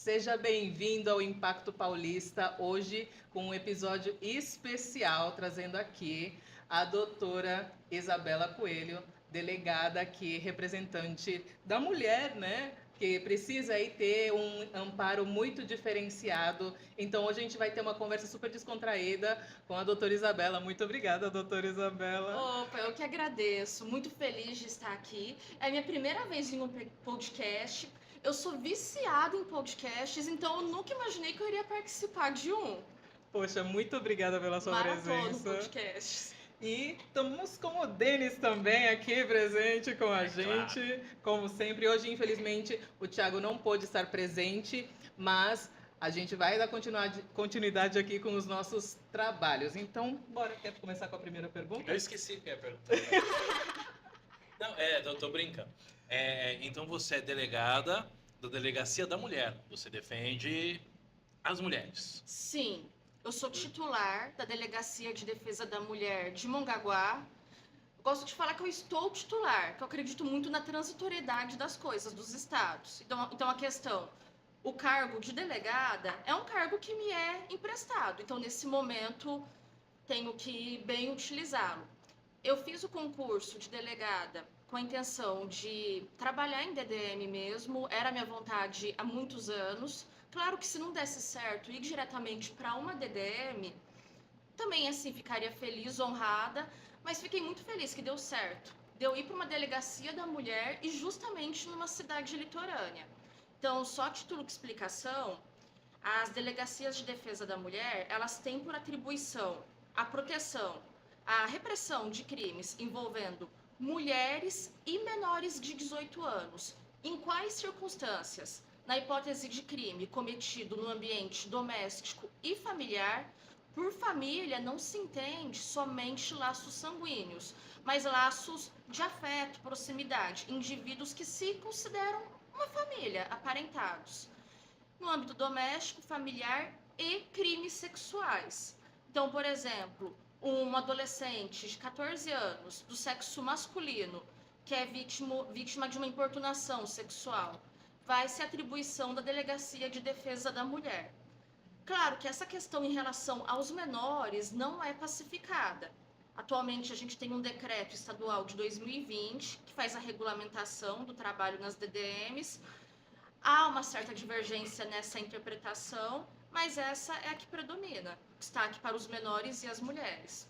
Seja bem-vindo ao Impacto Paulista, hoje com um episódio especial, trazendo aqui a doutora Isabela Coelho, delegada aqui, representante da mulher, né? Que precisa aí ter um amparo muito diferenciado. Então, hoje a gente vai ter uma conversa super descontraída com a doutora Isabela. Muito obrigada, doutora Isabela. Opa, eu que agradeço. Muito feliz de estar aqui. É a minha primeira vez em um podcast. Eu sou viciada em podcasts, então eu nunca imaginei que eu iria participar de um. Poxa, muito obrigada pela sua Maratona presença. podcasts. E estamos com o Denis também aqui presente com a gente, claro. como sempre. Hoje, infelizmente, o Thiago não pôde estar presente, mas a gente vai dar continuidade aqui com os nossos trabalhos. Então, bora, quer começar com a primeira pergunta? Eu esqueci que ia perguntar. Não, eu tô brincando. Então você é delegada da Delegacia da Mulher. Você defende as mulheres. Sim, eu sou titular da Delegacia de Defesa da Mulher de Mongaguá. Gosto de falar que eu estou titular, que eu acredito muito na transitoriedade das coisas, dos estados. Então a questão, o cargo de delegada é um cargo que me é emprestado. Então, nesse momento, tenho que bem utilizá-lo. Eu fiz o concurso de delegada com a intenção de trabalhar em DDM mesmo, era a minha vontade há muitos anos. Claro que se não desse certo ir diretamente para uma DDM, também assim ficaria feliz, honrada, mas fiquei muito feliz que deu certo. De eu ir para uma delegacia da mulher e justamente numa cidade litorânea. Então, só a título de explicação, as delegacias de defesa da mulher, elas têm por atribuição a proteção, a repressão de crimes envolvendo mulheres e menores de 18 anos. Em quais circunstâncias? Na hipótese de crime cometido no ambiente doméstico e familiar. Por família não se entende somente laços sanguíneos, mas laços de afeto, proximidade, indivíduos que se consideram uma família, aparentados. No âmbito doméstico, familiar e crimes sexuais. Então, por exemplo, um adolescente de 14 anos do sexo masculino que é vítima de uma importunação sexual, vai ser atribuição da Delegacia de Defesa da Mulher. Claro que essa questão em relação aos menores não é pacificada. Atualmente a gente tem um decreto estadual de 2020 que faz a regulamentação do trabalho nas DDMs. Há uma certa divergência nessa interpretação, mas essa é a que predomina. Destaque para os menores e as mulheres.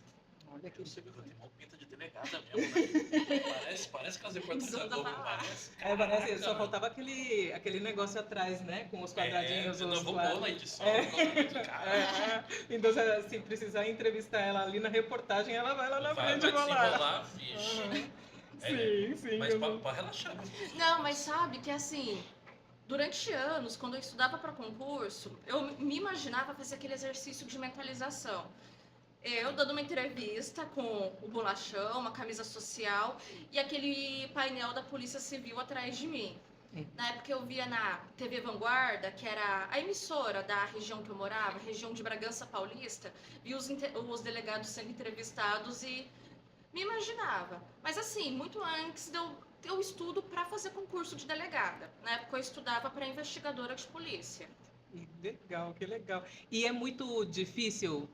Olha que Você viu que eu tenho uma pinta de delegada mesmo, né? Parece que as reportagens da Globo, parece. parece, só faltava aquele negócio atrás, né? Com os quadradinhos. Eu os não vou quadros. pôr na edição, eu vou muito cara. Então, se precisar entrevistar ela ali na reportagem, ela vai lá na frente vai falar. desenrolar, vixe. Sim. Mas pode relaxar. Não, mas sabe que assim, durante anos, quando eu estudava para concurso, eu me imaginava fazer aquele exercício de mentalização. Eu dando uma entrevista com o bolachão, uma camisa social e aquele painel da Polícia Civil atrás de mim. Na época eu via na TV Vanguarda, que era a emissora da região que eu morava, região de Bragança Paulista, vi os delegados sendo entrevistados e me imaginava. Mas assim, muito antes eu estudo para fazer concurso de delegada. Na época eu estudava para investigadora de polícia. Que legal. E é muito difícil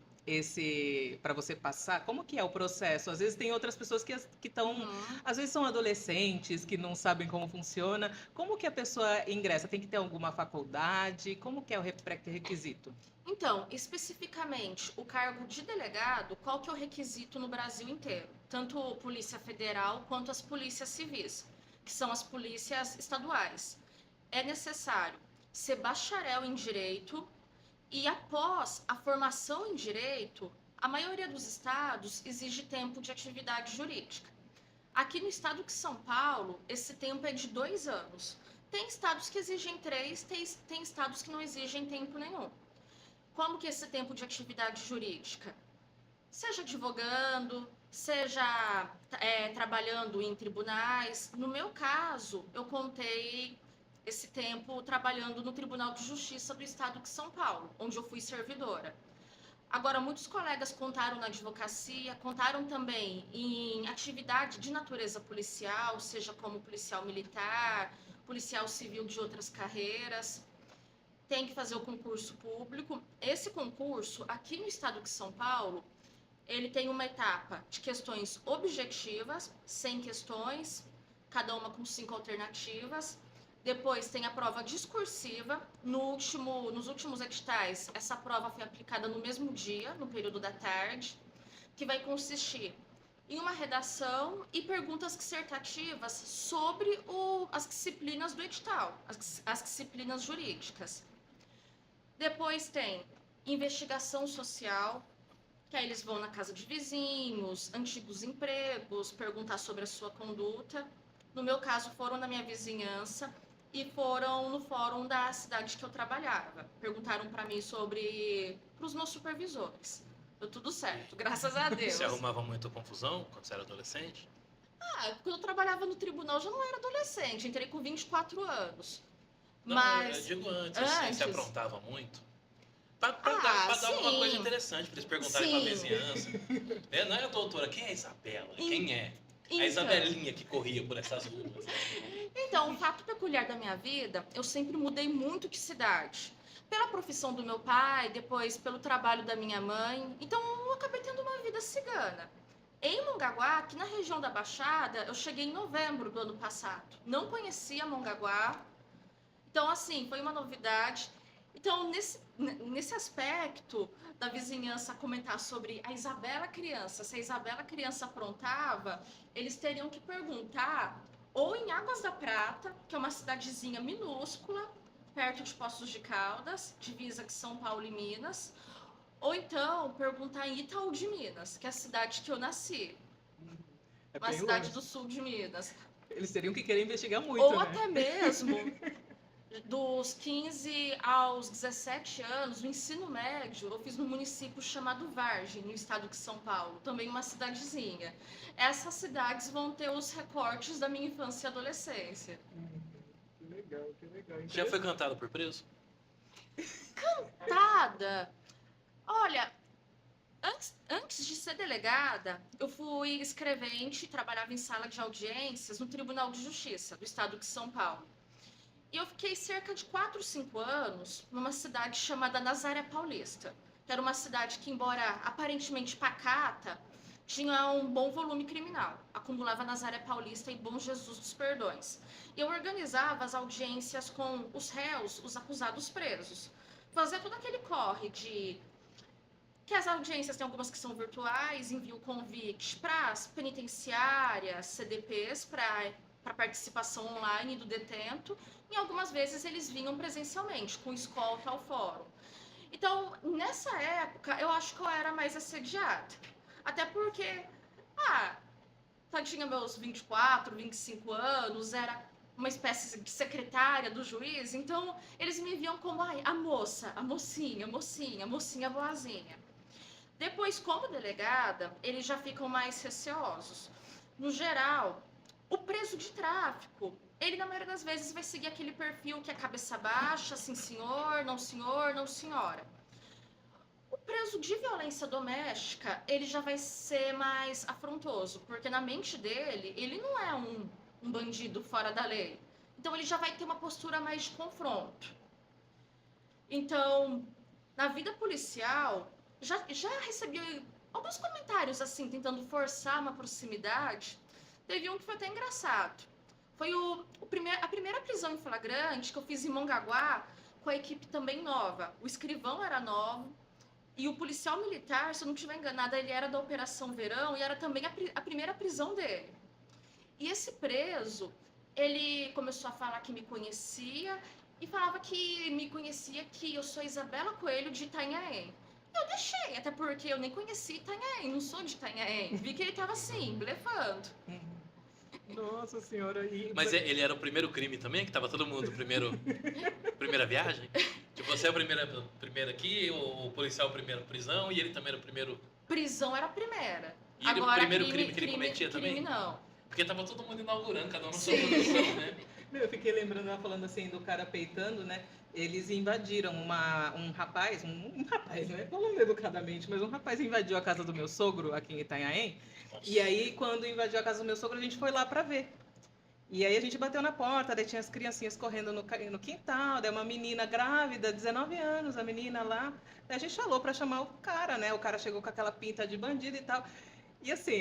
para você passar? Como que é o processo? Às vezes tem outras pessoas que estão, às vezes são adolescentes que não sabem como funciona. Como que a pessoa ingressa? Tem que ter alguma faculdade? Como que é o requisito? Então, especificamente, o cargo de delegado, qual que é o requisito no Brasil inteiro? Tanto a Polícia Federal quanto as polícias civis, que são as polícias estaduais. É necessário ser bacharel em Direito e, após a formação em Direito, a maioria dos estados exige tempo de atividade jurídica. Aqui no estado de São Paulo, esse tempo é de 2 anos. Tem estados que exigem 3, tem estados que não exigem tempo nenhum. Como que esse tempo de atividade jurídica? Seja advogando, seja trabalhando em tribunais. No meu caso, eu contei esse tempo trabalhando no Tribunal de Justiça do Estado de São Paulo, onde eu fui servidora. Agora, muitos colegas contaram na advocacia, contaram também em atividade de natureza policial, seja como policial militar, policial civil de outras carreiras. tem que fazer o concurso público. Esse concurso, aqui no estado de São Paulo, ele tem uma etapa de questões objetivas, 100 questões, cada uma com 5 alternativas. Depois tem a prova discursiva. Nos últimos editais, essa prova foi aplicada no mesmo dia, no período da tarde, que vai consistir em uma redação e perguntas dissertativas sobre as disciplinas do edital, as disciplinas jurídicas. Depois tem investigação social, que aí eles vão na casa de vizinhos, antigos empregos, perguntar sobre a sua conduta. No meu caso, foram na minha vizinhança e foram no fórum da cidade que eu trabalhava. Perguntaram para mim para os meus supervisores. Deu tudo certo, graças a Deus. Você arrumava muita confusão quando você era adolescente? Quando eu trabalhava no tribunal, eu já não era adolescente, entrei com 24 anos. Não, Mas eu digo antes, assim, você aprontava muito? Pra dar uma sim. coisa interessante, pra eles perguntarem Sim. pra vizinhança. Não é a doutora, quem é a Isabela? Quem é? A Então. Isabelinha que corria por essas ruas. Então, um fato peculiar da minha vida, eu sempre mudei muito de cidade. Pela profissão do meu pai, depois pelo trabalho da minha mãe. Então, eu acabei tendo uma vida cigana. Em Mongaguá, aqui na região da Baixada, eu cheguei em novembro do ano passado. Não conhecia Mongaguá. Então, assim, foi uma novidade. Então, nesse aspecto da vizinhança comentar sobre a Isabela criança, se a Isabela criança aprontava, eles teriam que perguntar ou em Águas da Prata, que é uma cidadezinha minúscula, perto de Poços de Caldas, divisa de São Paulo e Minas, ou então perguntar em Itaú de Minas, que é a cidade que eu nasci, É uma bem cidade longe. do sul de Minas. Eles teriam que querer investigar muito, Ou né? até mesmo dos 15 aos 17 anos, o ensino médio, eu fiz num município chamado Vargem, no estado de São Paulo, também uma cidadezinha. Essas cidades vão ter os recortes da minha infância e adolescência. Que legal, que legal. Já foi cantado por preso? Cantada? Olha, antes de ser delegada, eu fui escrevente, trabalhava em sala de audiências no Tribunal de Justiça do estado de São Paulo. E eu fiquei cerca de 4, 5 anos numa cidade chamada Nazaré Paulista, que era uma cidade que, embora aparentemente pacata, tinha um bom volume criminal. Acumulava Nazaré Paulista e Bom Jesus dos Perdões. E eu organizava as audiências com os réus, os acusados presos. Fazia todo aquele corre de... que as audiências tem algumas que são virtuais, envio convite para as penitenciárias, CDPs, para participação online do detento, e algumas vezes eles vinham presencialmente, com escolta ao fórum. Então, nessa época, eu acho que eu era mais assediada. Até porque, tinha meus 24, 25 anos, era uma espécie de secretária do juiz, então eles me viam como a moça, a mocinha, a mocinha boazinha. Depois, como delegada, eles já ficam mais receosos. No geral, o preso de tráfico, ele na maioria das vezes vai seguir aquele perfil que é cabeça baixa, sim senhor, não senhora. O preso de violência doméstica, ele já vai ser mais afrontoso, porque na mente dele, ele não é um bandido fora da lei. Então, ele já vai ter uma postura mais de confronto. Então, na vida policial, já recebi alguns comentários, assim, tentando forçar uma proximidade. Teve um que foi até engraçado. Foi a primeira prisão em flagrante que eu fiz em Mongaguá, com a equipe também nova. O escrivão era novo. E o policial militar, se eu não estiver enganada, ele era da Operação Verão e era também a primeira prisão dele. E esse preso, ele começou a falar que me conhecia e falava que me conhecia que eu sou Isabela Coelho de Itanhaém. Eu deixei, até porque eu nem conheci Itanhaém, não sou de Itanhaém. Vi que ele estava assim, blefando. Nossa senhora. Mas ele era o primeiro crime também? Que tava todo mundo primeira viagem? Tipo, você é a primeira aqui, o policial a primeira prisão e ele também era o primeiro... Prisão era a primeira. E ele, agora, o primeiro crime que ele cometia também? Crime não. Porque tava todo mundo inaugurando, cada um na sua posição, né? Eu fiquei lembrando, ela falando assim, do cara peitando, né? Eles invadiram um rapaz, né? Falando educadamente, mas um rapaz invadiu a casa do meu sogro aqui em Itanhaém. Nossa. E aí, quando invadiu a casa do meu sogro, a gente foi lá pra ver. E aí a gente bateu na porta, daí tinha as criancinhas correndo no quintal, daí uma menina grávida, 19 anos, a menina lá. Daí a gente falou para chamar o cara, né? O cara chegou com aquela pinta de bandido e tal. E assim,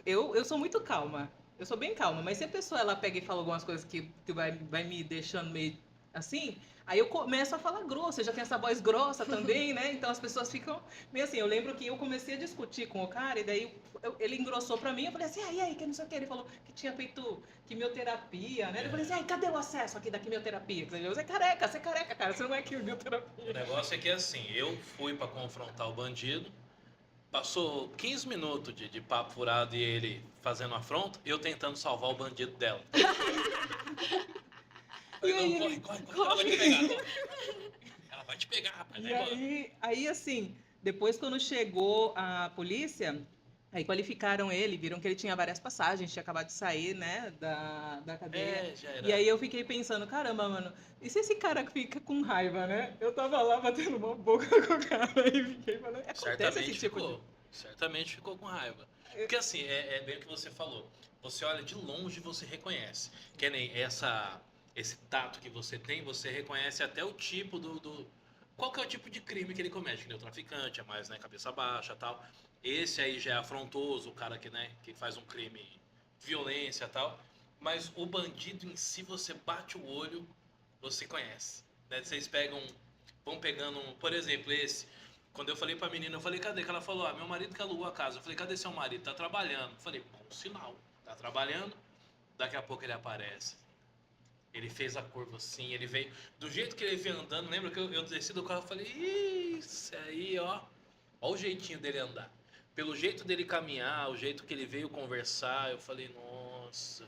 eu sou muito calma. Eu sou bem calma, mas se a pessoa ela pega e fala algumas coisas que vai me deixando meio assim, aí eu começo a falar grosso, eu já tenho essa voz grossa também, né? Então as pessoas ficam meio assim. Eu lembro que eu comecei a discutir com o cara, e daí ele engrossou pra mim, eu falei assim, aí, que não sei o que. Ele falou que tinha feito quimioterapia, né? Eu falei assim, ai, cadê o acesso aqui da quimioterapia? Você é careca, cara, você não é O quimioterapia. negócio é que assim, eu fui pra confrontar o bandido, passou 15 minutos de papo furado e ele fazendo afronta, eu tentando salvar o bandido dela. E Falei, não, aí, corre, ela vai te pegar, rapaz, vai E embora. aí, assim, depois quando chegou a polícia, aí qualificaram ele, viram que ele tinha várias passagens, tinha acabado de sair, né, da cadeia. É, já E era. aí eu fiquei pensando, caramba, mano, e se esse cara fica com raiva, né? Eu tava lá batendo uma boca com o cara e fiquei falando, acontece esse Certamente tipo de... ficou. Certamente ficou com raiva. Porque assim, é bem o que você falou. Você olha de longe e você reconhece. Que nem esse tato que você reconhece até o tipo qual que é o tipo de crime que ele comete? Que nem o traficante, é mais, né, cabeça baixa e tal. Esse aí já é afrontoso, o cara que, né, que faz um crime, violência e tal. Mas o bandido em si, você bate o olho, você conhece. Né? Vocês vão pegando, por exemplo, esse. Quando eu falei pra menina, eu falei, cadê? Que ela falou, meu marido que alugou a casa. Eu falei, cadê seu marido? Tá trabalhando. Eu falei, bom sinal. Tá trabalhando, daqui a pouco ele aparece. Ele fez a curva assim, ele veio. Do jeito que ele veio andando, lembra que eu desci do carro e falei, isso aí, ó. Ó o jeitinho dele andar. Pelo jeito dele caminhar, o jeito que ele veio conversar, eu falei, nossa.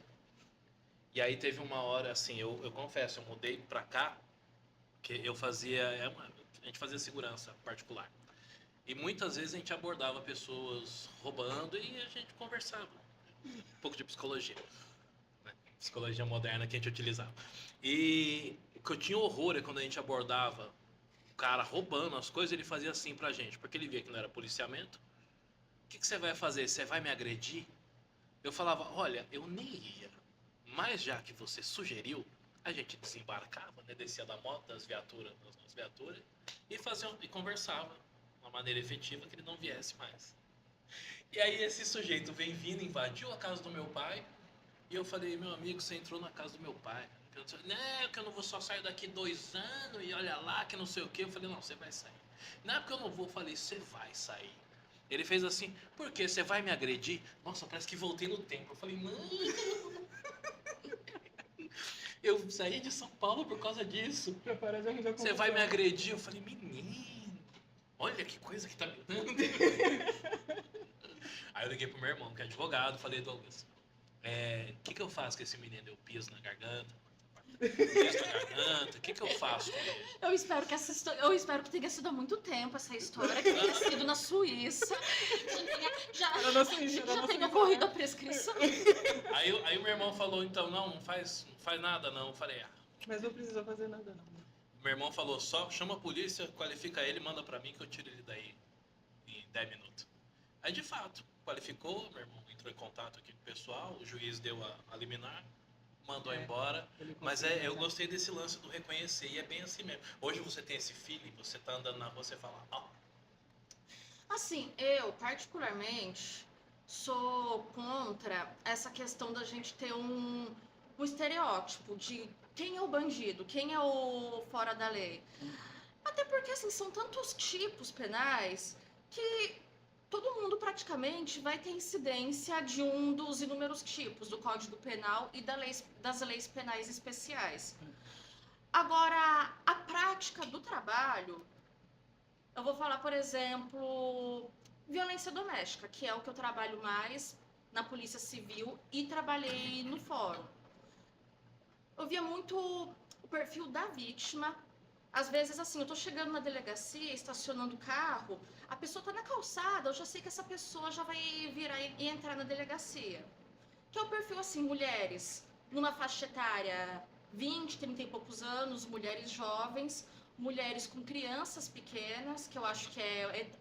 E aí teve uma hora, assim, eu confesso, eu mudei pra cá, que eu fazia. A gente fazia segurança particular. E muitas vezes a gente abordava pessoas roubando e a gente conversava. Um pouco de psicologia. Né? Psicologia moderna que a gente utilizava. E o que eu tinha horror é quando a gente abordava o cara roubando as coisas, ele fazia assim pra gente, porque ele via que não era policiamento. O que você vai fazer? Você vai me agredir? Eu falava, olha, eu nem ia. Mas já que você sugeriu, a gente desembarcava, né? Descia da moto, das nossas viaturas, e conversava de uma maneira efetiva que ele não viesse mais. E aí esse sujeito vem vindo, invadiu a casa do meu pai, e eu falei, meu amigo, você entrou na casa do meu pai. Eu disse, não, que eu não vou só sair daqui 2 anos, e olha lá, que não sei o quê. Eu falei, não, você vai sair. Não é porque eu não vou, eu falei, você vai sair. Ele fez assim, por quê? Você vai me agredir? Nossa, parece que voltei no tempo. Eu falei, mano, eu saí de São Paulo por causa disso. Você vai me agredir? Eu falei, menino, olha que coisa que tá me dando. Aí eu liguei pro meu irmão, que é advogado, falei, Douglas, que eu faço com esse menino? Eu piso na garganta, o que eu faço com ele? Eu espero que tenha sido há muito tempo essa história, que tenha sido na Suíça, Era na Suíça, era já na tenha Suíça. ocorrido a prescrição. Aí o meu irmão falou, então, não faz nada não. Eu falei, Mas não precisa fazer nada, não. meu irmão falou, só chama a polícia, qualifica ele, manda pra mim que eu tiro ele daí em 10 minutos. Aí de fato, qualificou, meu irmão entrou em contato aqui com o pessoal, o juiz deu a liminar, mandou embora. Mas eu gostei desse lance do reconhecer, e é bem assim mesmo. Hoje você tem esse feeling, você tá andando na rua, você fala, ó. Assim, eu particularmente sou contra essa questão da gente ter um estereótipo de quem é o bandido, quem é o fora da lei. Até porque, assim, são tantos tipos penais que todo mundo praticamente vai ter incidência de um dos inúmeros tipos do Código Penal e das leis penais especiais. Agora, a prática do trabalho, eu vou falar, por exemplo, violência doméstica, que é o que eu trabalho mais na Polícia Civil e trabalhei no fórum. Eu via muito o perfil da vítima. Às vezes, assim, eu tô chegando na delegacia, estacionando o carro, a pessoa tá na calçada, eu já sei que essa pessoa já vai virar e entrar na delegacia. Que é o perfil, assim, mulheres numa faixa etária 20, 30 e poucos anos, mulheres jovens, mulheres com crianças pequenas, que eu acho que é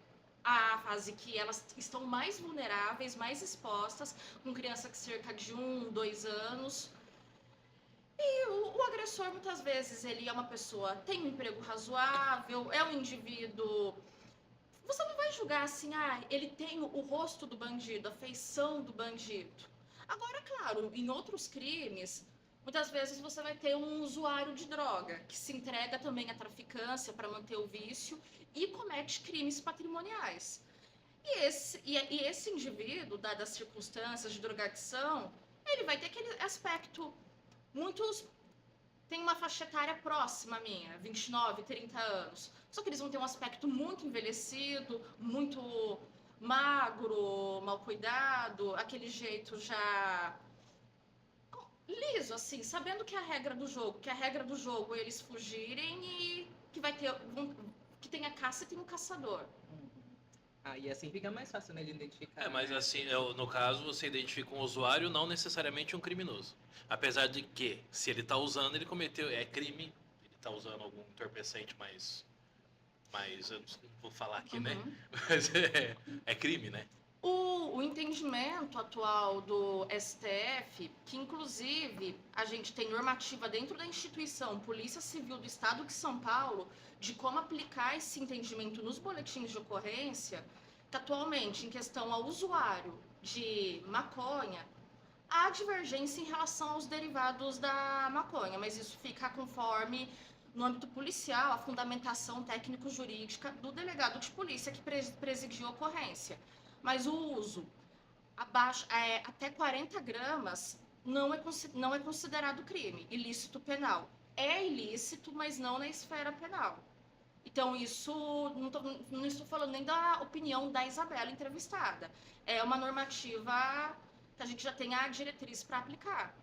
a fase que elas estão mais vulneráveis, mais expostas, com criança que cerca de 1, 2 anos. O agressor, muitas vezes, ele é uma pessoa, tem um emprego razoável, é um indivíduo. Você não vai julgar assim, ele tem o rosto do bandido, a feição do bandido. Agora, claro, em outros crimes, muitas vezes você vai ter um usuário de droga que se entrega também à traficância para manter o vício e comete crimes patrimoniais. E esse indivíduo, dadas as circunstâncias de drogadição, ele vai ter aquele aspecto. Muitos têm uma faixa etária próxima à minha, 29, 30 anos. Só que eles vão ter um aspecto muito envelhecido, muito magro, mal cuidado, aquele jeito já liso, assim, sabendo que é a regra do jogo, é eles fugirem e que vai ter que tem a caça e tem o caçador. E assim fica mais fácil, né, de identificar. Mas assim, no caso, você identifica um usuário, não necessariamente um criminoso. Apesar de que, se ele está usando, ele cometeu, é crime, ele está usando algum entorpecente mais, eu não vou falar aqui, né? Mas é crime, né? O entendimento atual do STF, que inclusive a gente tem normativa dentro da instituição Polícia Civil do Estado de São Paulo, de como aplicar esse entendimento nos boletins de ocorrência, que atualmente, em questão ao usuário de maconha, há divergência em relação aos derivados da maconha, mas isso fica conforme, no âmbito policial, a fundamentação técnico-jurídica do delegado de polícia que presidiu a ocorrência. Mas o uso até 40 gramas não é considerado crime, ilícito penal. É ilícito, mas não na esfera penal. Então, isso, não estou falando nem da opinião da Isabela entrevistada. É uma normativa que a gente já tem a diretriz para aplicar.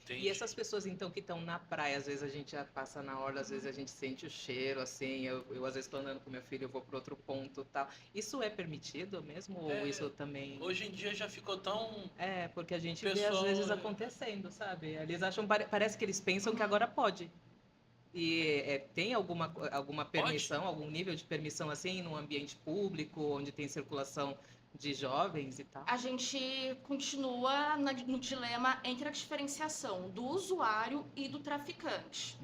E essas pessoas, então, que estão na praia, às vezes a gente já passa na orla, às vezes a gente sente o cheiro, assim, eu às vezes estou andando com meu filho, eu vou para outro ponto e tal. Isso é permitido mesmo? Ou isso também... Hoje em dia já ficou tão... porque a gente vê às vezes acontecendo, sabe? Eles acham, parece que eles pensam que agora pode. E tem alguma permissão, Pode? algum nível de permissão, assim, num ambiente público, onde tem circulação de jovens e tal? A gente continua no dilema entre a diferenciação do usuário e do traficante.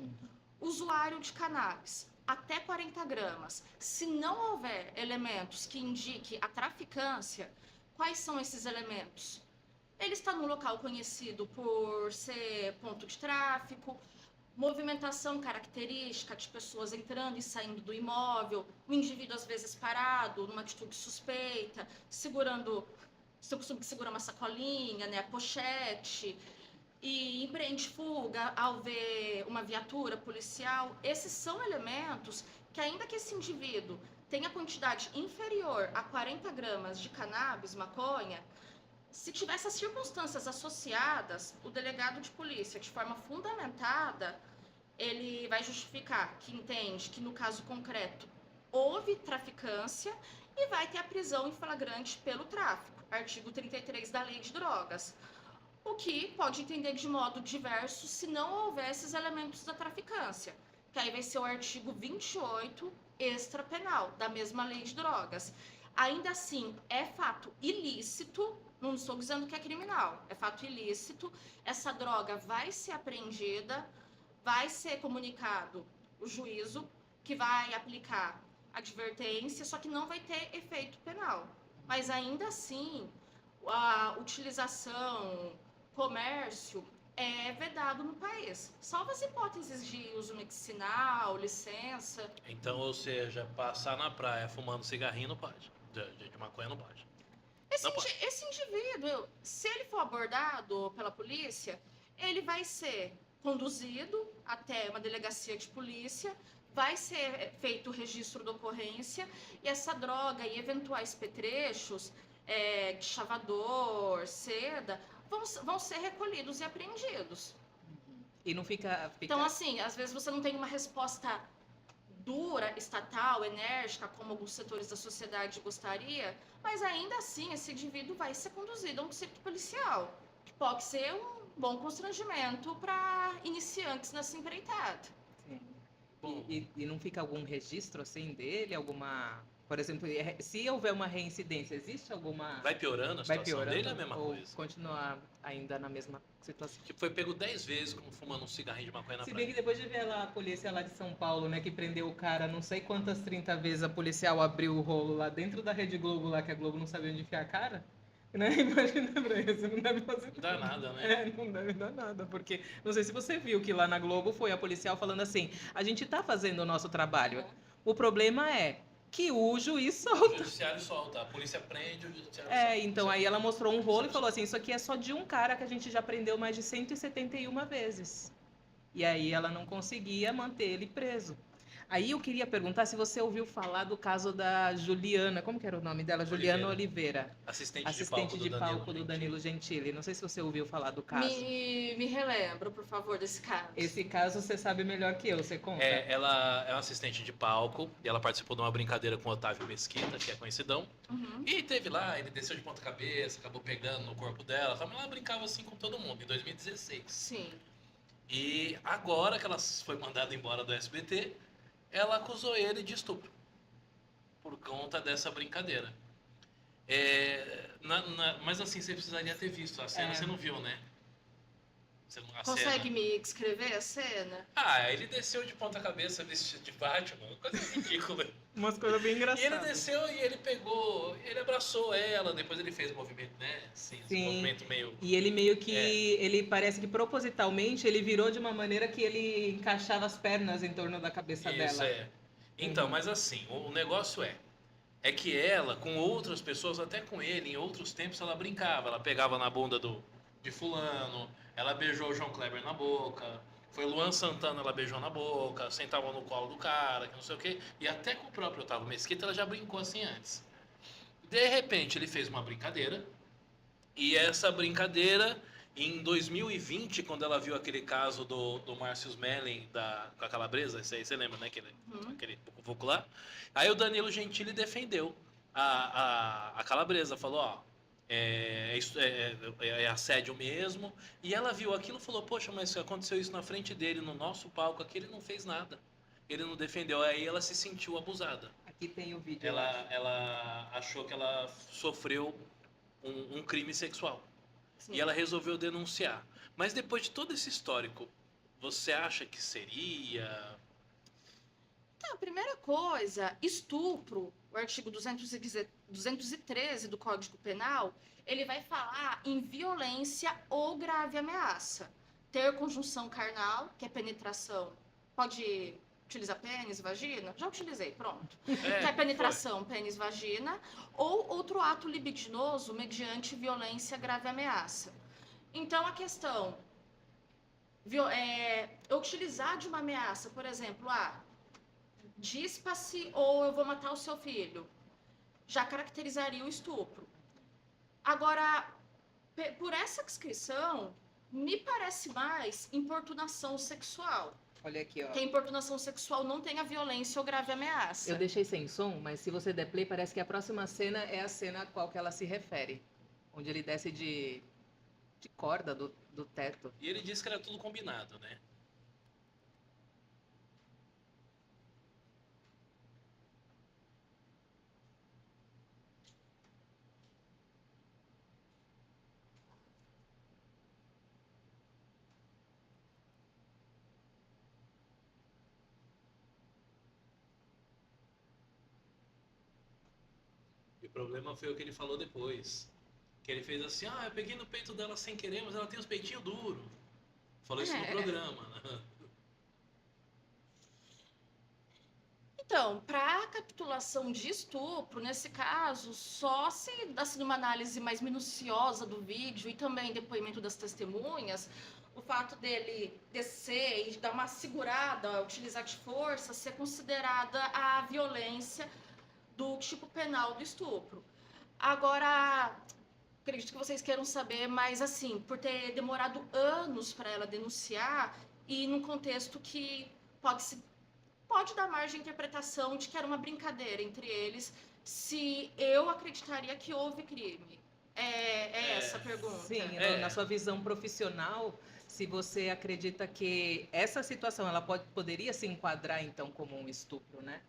Usuário de cannabis, até 40 gramas. Se não houver elementos que indiquem a traficância, quais são esses elementos? Ele está num local conhecido por ser ponto de tráfico, movimentação característica de pessoas entrando e saindo do imóvel, o indivíduo às vezes parado, numa atitude suspeita, segurando, se eu costumo segurar uma sacolinha, né, a pochete, e empreende fuga ao ver uma viatura policial. Esses são elementos que, ainda que esse indivíduo tenha quantidade inferior a 40 gramas de cannabis, maconha, se tiver essas circunstâncias associadas, o delegado de polícia, de forma fundamentada, ele vai justificar que entende que, no caso concreto, houve traficância e vai ter a prisão em flagrante pelo tráfico, artigo 33 da Lei de Drogas. O que pode entender de modo diverso se não houver esses elementos da traficância, que aí vai ser o artigo 28 extrapenal da mesma Lei de Drogas. Ainda assim, é fato ilícito. Não estou dizendo que é criminal, é fato ilícito. Essa droga vai ser apreendida, vai ser comunicado o juízo, que vai aplicar advertência, só que não vai ter efeito penal. Mas ainda assim, a utilização, comércio é vedado no país. Salvo as hipóteses de uso medicinal, licença. Então, ou seja, passar na praia fumando cigarrinho não pode. De maconha não pode. Esse indivíduo, se ele for abordado pela polícia, ele vai ser conduzido até uma delegacia de polícia, vai ser feito o registro da ocorrência e essa droga e eventuais petrechos, de chavador, seda, vão ser recolhidos e apreendidos. E não fica... Então, assim, às vezes você não tem uma resposta dura, estatal, enérgica, como alguns setores da sociedade gostaria, mas ainda assim esse indivíduo vai ser conduzido a um distrito policial, que pode ser um bom constrangimento para iniciantes nessa empreitada. Sim. E não fica algum registro assim dele, alguma Por exemplo, se houver uma reincidência, existe alguma... Vai piorando a Vai situação piorando dele, é a mesma ou coisa. continuar ainda na mesma situação? Tipo, foi pego 10 vezes como fumando um cigarrinho de maconha na Se bem praia. que depois de ver lá a polícia lá de São Paulo, né, que prendeu o cara, não sei quantas 30 vezes a policial abriu o rolo lá dentro da Rede Globo, lá que a Globo não sabia onde enfiar a cara, né? Imagina pra isso, não deve fazer Não dá nada, né? não deve dar nada, porque não sei se você viu que lá na Globo foi a policial falando assim, a gente tá fazendo o nosso trabalho, o problema é que o juiz O solta. judiciário solta, a polícia prende, o judiciário solta. Então aí ela mostrou um rolo e falou assim, isso aqui é só de um cara que a gente já prendeu mais de 171 vezes. E aí ela não conseguia manter ele preso. Aí eu queria perguntar se você ouviu falar do caso da Juliana, como que era o nome dela? Juliana Oliveira, Assistente de palco do Gentili. Danilo Gentili. Não sei se você ouviu falar do caso. Me relembra, por favor, desse caso. Esse caso você sabe melhor que eu, você conta? Ela é uma assistente de palco e ela participou de uma brincadeira com o Otávio Mesquita, que é conhecidão. Uhum. E teve lá, ele desceu de ponta cabeça, acabou pegando no corpo dela. Mas ela brincava assim com todo mundo, em 2016. Sim. E agora que ela foi mandada embora do SBT, ela acusou ele de estupro. Por conta dessa brincadeira. Mas assim, você precisaria ter visto a cena, você não viu, né? A Consegue cena. me descrever a cena? Ele desceu de ponta cabeça vestido de Batman, uma coisa ridícula. Umas coisas bem E ele engraçadas. desceu e ele pegou, ele abraçou ela, depois ele fez o movimento, né? Assim, esse Sim. movimento meio... E ele meio que, ele parece que propositalmente, ele virou de uma maneira que ele encaixava as pernas em torno da cabeça Isso, dela. Então, Uhum. mas assim, o negócio é que ela, com outras pessoas, até com ele, em outros tempos, ela brincava. Ela pegava na bunda de fulano, ela beijou o João Kleber na boca, foi Luan Santana, ela beijou na boca, sentava no colo do cara, que não sei o quê. E até com o próprio Otávio Mesquita, ela já brincou assim antes. De repente, ele fez uma brincadeira, e essa brincadeira, em 2020, quando ela viu aquele caso do Márcio Smelling com a Calabresa, isso aí você lembra, né? Aquele vucu lá. Aí o Danilo Gentili defendeu a Calabresa, falou, é assédio mesmo. E ela viu aquilo e falou, poxa, mas aconteceu isso na frente dele, no nosso palco aqui, ele não fez nada. Ele não defendeu, aí ela se sentiu abusada. Aqui tem o vídeo. Ela achou que ela sofreu um crime sexual. Sim. E ela resolveu denunciar. Mas depois de todo esse histórico, você acha que seria... Então, a primeira coisa, estupro, o artigo 213 do Código Penal, ele vai falar em violência ou grave ameaça. Ter conjunção carnal, que é penetração, pode utilizar pênis, vagina? Já utilizei, pronto. Que é penetração, pênis, vagina, ou outro ato libidinoso mediante violência, grave ameaça. Então, a questão, utilizar de uma ameaça, por exemplo, dispa-se ou eu vou matar o seu filho, já caracterizaria o estupro. Agora, por essa descrição, me parece mais importunação sexual. Olha aqui, ó. Que a importunação sexual não tem a violência ou grave ameaça. Eu deixei sem som, mas se você der play, parece que a próxima cena é a cena a qual que ela se refere. Onde ele desce de corda do teto. E ele disse que era tudo combinado, né? E o problema foi o que ele falou depois. Que ele fez assim, eu peguei no peito dela sem querer, mas ela tem os peitinhos duros. Falou isso no programa, né? Então, para capitulação de estupro, nesse caso, só se dá-se uma análise mais minuciosa do vídeo e também depoimento das testemunhas, o fato dele descer e dar uma segurada, utilizar de força, ser considerada a violência do tipo penal do estupro. Agora, acredito que vocês queiram saber, mas assim, por ter demorado anos para ela denunciar e num contexto que pode dar margem à interpretação de que era uma brincadeira entre eles, se eu acreditaria que houve crime. Essa a pergunta. Sim, na sua visão profissional, se você acredita que essa situação ela poderia se enquadrar então como um estupro, né?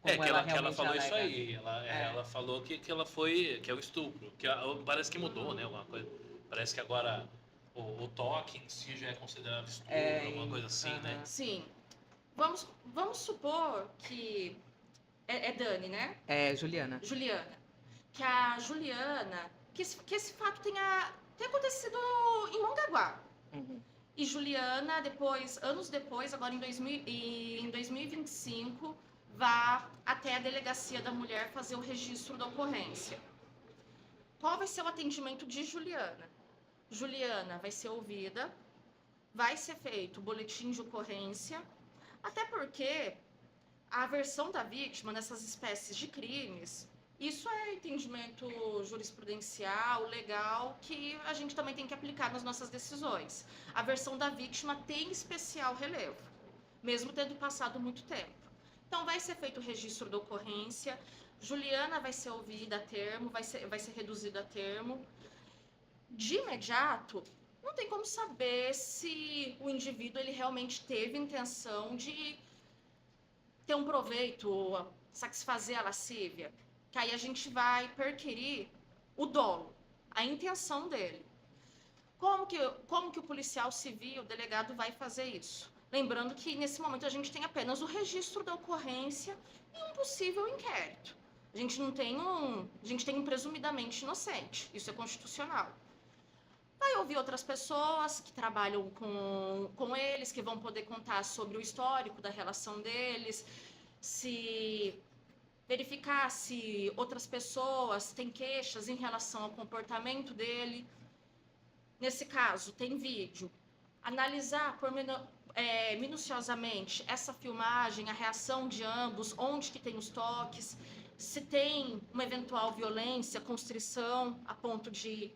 como que ela realmente falou isso alega. aí. Ela falou que ela foi. Que é o estupro. Parece que mudou, né? Alguma coisa. Parece que agora o toque em si já é considerado estupro, alguma coisa assim, né? Sim. Vamos supor que é Dani, né? É, Juliana. Juliana. Que a Juliana. Que esse fato tenha acontecido em Mongaguá. Uhum. E Juliana, anos depois, agora em 2025, vá até a delegacia da mulher fazer o registro da ocorrência. Qual vai ser o atendimento de Juliana? Juliana vai ser ouvida, vai ser feito o boletim de ocorrência, até porque a aversão da vítima nessas espécies de crimes, isso é entendimento jurisprudencial, legal, que a gente também tem que aplicar nas nossas decisões. A aversão da vítima tem especial relevo, mesmo tendo passado muito tempo. Então, vai ser feito o registro da ocorrência, Juliana vai ser ouvida a termo, vai ser reduzida a termo. De imediato, não tem como saber se o indivíduo ele realmente teve intenção de ter um proveito, satisfazer a lascívia, que aí a gente vai perquirir o dolo, a intenção dele. Como que o policial civil, o delegado, vai fazer isso? Lembrando que nesse momento a gente tem apenas o registro da ocorrência e um possível inquérito. A gente tem um presumidamente inocente, isso é constitucional. Vai ouvir outras pessoas que trabalham com eles, que vão poder contar sobre o histórico da relação deles, se verificar se outras pessoas têm queixas em relação ao comportamento dele. Nesse caso, tem vídeo. Analisar minuciosamente essa filmagem, a reação de ambos, onde que tem os toques, se tem uma eventual violência, constrição, a ponto de...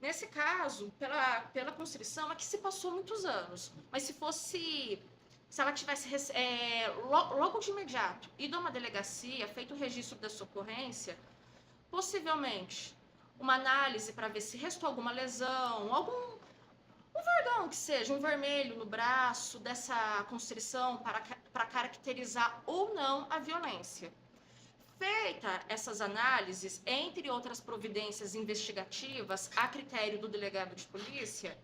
Nesse caso, pela constrição, é que se passou muitos anos. Mas se ela tivesse logo de imediato ido a uma delegacia, feito o registro dessa ocorrência, possivelmente uma análise para ver se restou alguma lesão, um vergão que seja, um vermelho no braço dessa constrição para caracterizar ou não a violência. Feita essas análises, entre outras providências investigativas, a critério do delegado de polícia,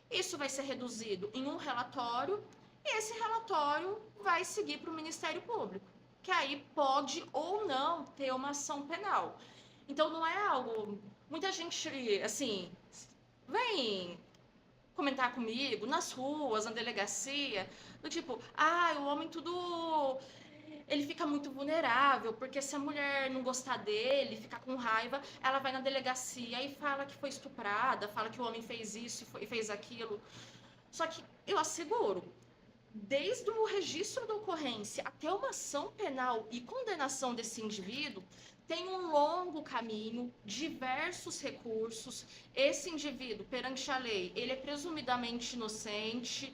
isso vai ser reduzido em um relatório e esse relatório vai seguir para o Ministério Público, que aí pode ou não ter uma ação penal. Então, não é algo... Muita gente, assim, vem comentar comigo nas ruas, na delegacia, do tipo, o homem tudo... Ele fica muito vulnerável, porque se a mulher não gostar dele, ficar com raiva, ela vai na delegacia e fala que foi estuprada, fala que o homem fez isso e fez aquilo. Só que eu asseguro, desde o registro da ocorrência até uma ação penal e condenação desse indivíduo, tem um longo caminho, diversos recursos. Esse indivíduo, perante a lei, ele é presumidamente inocente.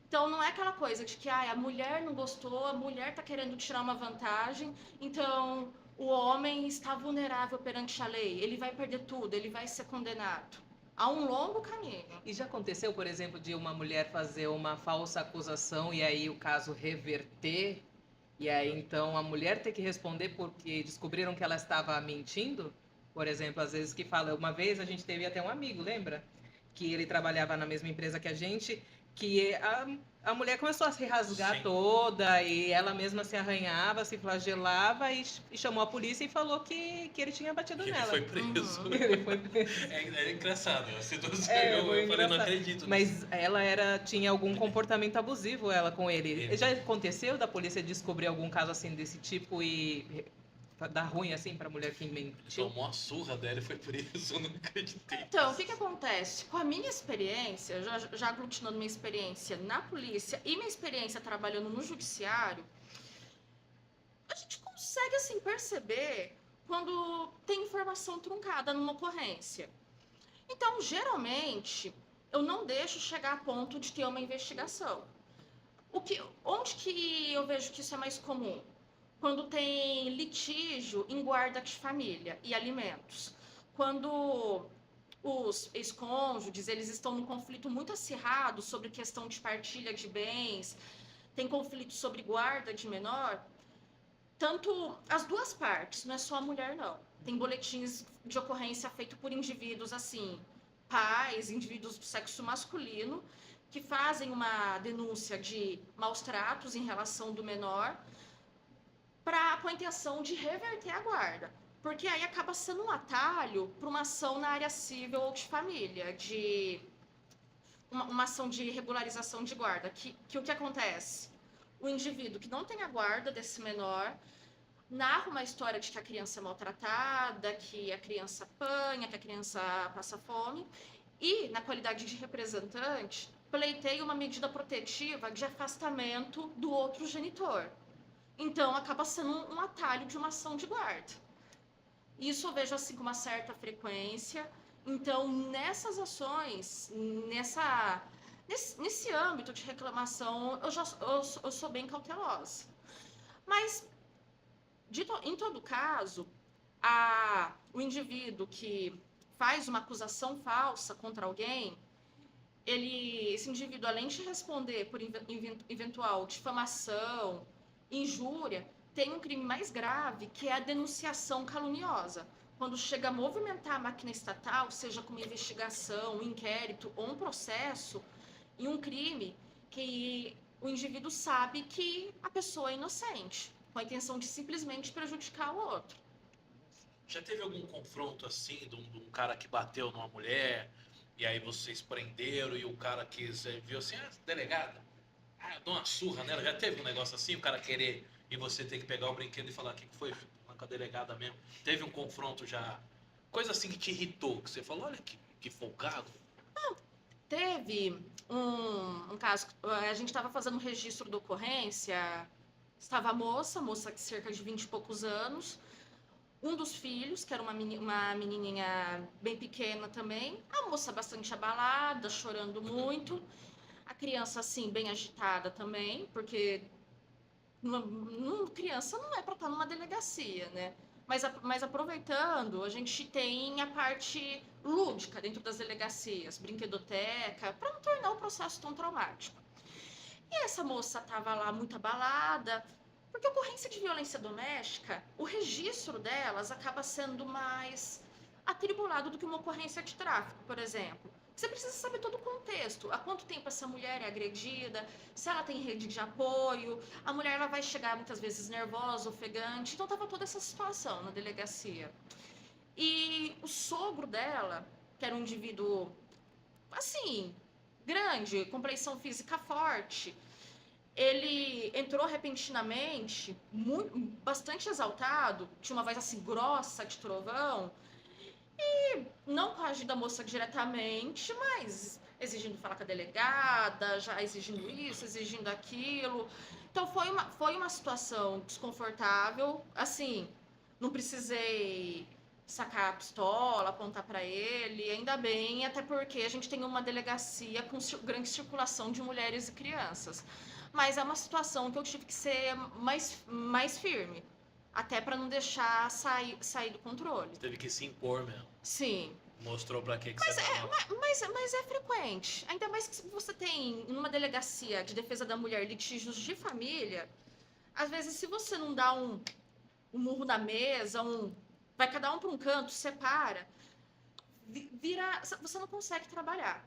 Então, não é aquela coisa de que a mulher não gostou, a mulher está querendo tirar uma vantagem, então o homem está vulnerável perante a lei, ele vai perder tudo, ele vai ser condenado. Há um longo caminho. E já aconteceu, por exemplo, de uma mulher fazer uma falsa acusação e aí o caso reverter? E aí, então, a mulher ter que responder porque descobriram que ela estava mentindo? Por exemplo, às vezes que fala... Uma vez a gente teve até um amigo, lembra? Que ele trabalhava na mesma empresa que a gente... que a mulher começou a se rasgar Sim. toda e ela mesma se arranhava, se flagelava e chamou a polícia e falou que ele tinha batido Que ele nela. foi preso. Ele foi preso. É engraçado a situação. É, eu foi falei, não engraçado. acredito. Mas ela tinha algum comportamento abusivo, ela com ele. Já aconteceu da polícia descobrir algum caso assim desse tipo e dar ruim assim pra mulher que Ele mentiu? tomou uma surra dela e foi preso, eu não acreditei. Então, o que acontece? Com a minha experiência, já aglutinando minha experiência na polícia e minha experiência trabalhando no judiciário, a gente consegue, assim, perceber quando tem informação truncada numa ocorrência. Então, geralmente, eu não deixo chegar a ponto de ter uma investigação. Onde que eu vejo que isso é mais comum? Quando tem litígio em guarda de família e alimentos. Quando os ex-cônjuges, eles estão num conflito muito acirrado sobre questão de partilha de bens, tem conflito sobre guarda de menor, tanto as duas partes, não é só a mulher, não. Tem boletins de ocorrência feito por indivíduos assim, pais, indivíduos do sexo masculino, que fazem uma denúncia de maus tratos em relação do menor, com a intenção de reverter a guarda. Porque aí acaba sendo um atalho para uma ação na área civil ou de família, de uma ação de regularização de guarda. Que o que acontece? O indivíduo que não tem a guarda desse menor narra uma história de que a criança é maltratada, que a criança apanha, que a criança passa fome, e, na qualidade de representante, pleiteia uma medida protetiva de afastamento do outro genitor. Então, acaba sendo um atalho de uma ação de guarda. Isso eu vejo assim com uma certa frequência. Então, nessas ações, nesse âmbito de reclamação, eu sou bem cautelosa. Mas, em todo caso, o indivíduo que faz uma acusação falsa contra alguém, esse indivíduo, além de responder por eventual difamação, injúria, tem um crime mais grave, que é a denunciação caluniosa. Quando chega a movimentar a máquina estatal, seja com uma investigação, um inquérito ou um processo, em um crime que o indivíduo sabe que a pessoa é inocente, com a intenção de simplesmente prejudicar o outro. Já teve algum confronto assim, de um cara que bateu numa mulher, e aí vocês prenderam, e o cara viu assim, delegada, eu dou uma surra nela. Já teve um negócio assim, o cara querer, e você ter que pegar o brinquedo e falar, o que foi? Lá com a delegada mesmo. Teve um confronto já, coisa assim que te irritou, que você falou, olha que folgado. Teve um caso, a gente estava fazendo um registro da ocorrência, estava a moça de cerca de 20 e poucos anos, um dos filhos, que era uma menininha bem pequena também, a moça bastante abalada, chorando muito, a criança, assim, bem agitada também, porque criança não é para estar numa delegacia, né? Mas aproveitando, a gente tem a parte lúdica dentro das delegacias, brinquedoteca, para não tornar o processo tão traumático. E essa moça estava lá muito abalada, porque a ocorrência de violência doméstica, o registro delas acaba sendo mais atribulado do que uma ocorrência de tráfico, por exemplo. Você precisa saber todo o contexto, há quanto tempo essa mulher é agredida, se ela tem rede de apoio, a mulher ela vai chegar muitas vezes nervosa, ofegante, então estava toda essa situação na delegacia. E o sogro dela, que era um indivíduo, assim, grande, complexão física forte, ele entrou repentinamente, bastante exaltado, tinha uma voz assim grossa de trovão, e não coagindo a moça diretamente, mas exigindo falar com a delegada, já exigindo isso, exigindo aquilo. Então foi uma situação desconfortável, assim, não precisei sacar a pistola, apontar para ele, ainda bem, até porque a gente tem uma delegacia com grande circulação de mulheres e crianças. Mas é uma situação que eu tive que ser mais firme, até para não deixar sair do controle. Você teve que se impor mesmo. Sim. Mostrou pra que você tava. Mas é frequente. Ainda mais que você tem, numa delegacia de defesa da mulher, litígios de família, às vezes, se você não dá um murro na mesa, vai cada um para um canto, separa, você não consegue trabalhar.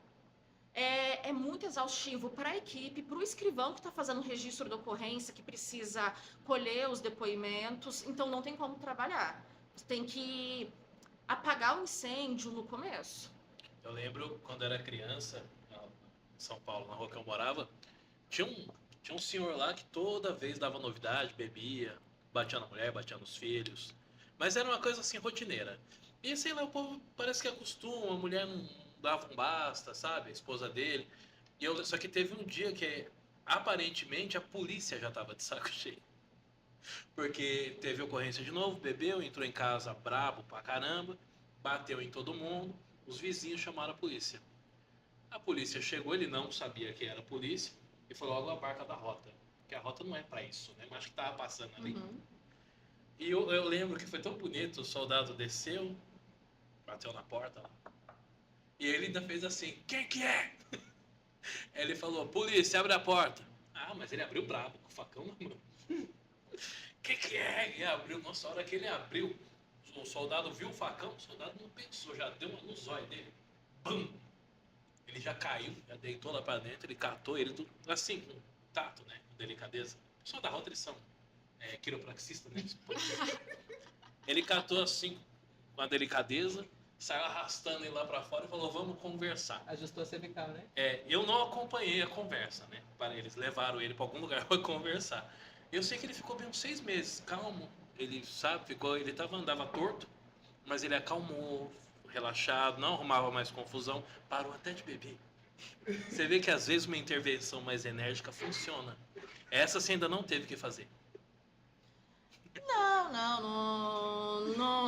É muito exaustivo para a equipe, para o escrivão que está fazendo o registro da ocorrência, que precisa colher os depoimentos, então não tem como trabalhar. Você tem que apagar o incêndio no começo. Eu lembro quando era criança, em São Paulo, na rua que eu morava, tinha um senhor lá que toda vez dava novidade, bebia, batia na mulher, batia nos filhos. Mas era uma coisa assim rotineira. E sei lá, o povo parece que acostuma, a mulher não dava um basta, sabe? A esposa dele. Só que teve um dia que aparentemente a polícia já tava de saco cheio. Porque teve ocorrência de novo, bebeu, entrou em casa brabo pra caramba, bateu em todo mundo, os vizinhos chamaram a polícia. A polícia chegou, ele não sabia que era a polícia, e falou logo a barca da rota. Porque a rota não é pra isso, né? Mas que tava passando ali. Uhum. E eu lembro que foi tão bonito, o soldado desceu, bateu na porta, e ele ainda fez assim, quem que é? Ele falou, polícia, abre a porta. Ah, mas ele abriu brabo, com o facão na mão. que é? E abriu, nossa, a hora que ele abriu, o soldado viu o facão, o soldado não pensou, já deu uma no zóio dele. Bum! Ele já caiu, já deitou lá pra dentro, ele catou ele, assim, com tato, né? Com delicadeza. O pessoal da rota, eles são quiropraxistas, né? Ele catou assim, com a delicadeza, saiu arrastando ele lá pra fora e falou, vamos conversar. Ajustou a cervical, né? Eu não acompanhei a conversa, né? Eles levaram ele pra algum lugar pra conversar. Eu sei que ele ficou bem uns 6 meses, calmo. Ele, sabe, andava torto, mas ele acalmou, relaxado, não arrumava mais confusão, parou até de beber. Você vê que às vezes uma intervenção mais enérgica funciona. Essa você ainda não teve que fazer.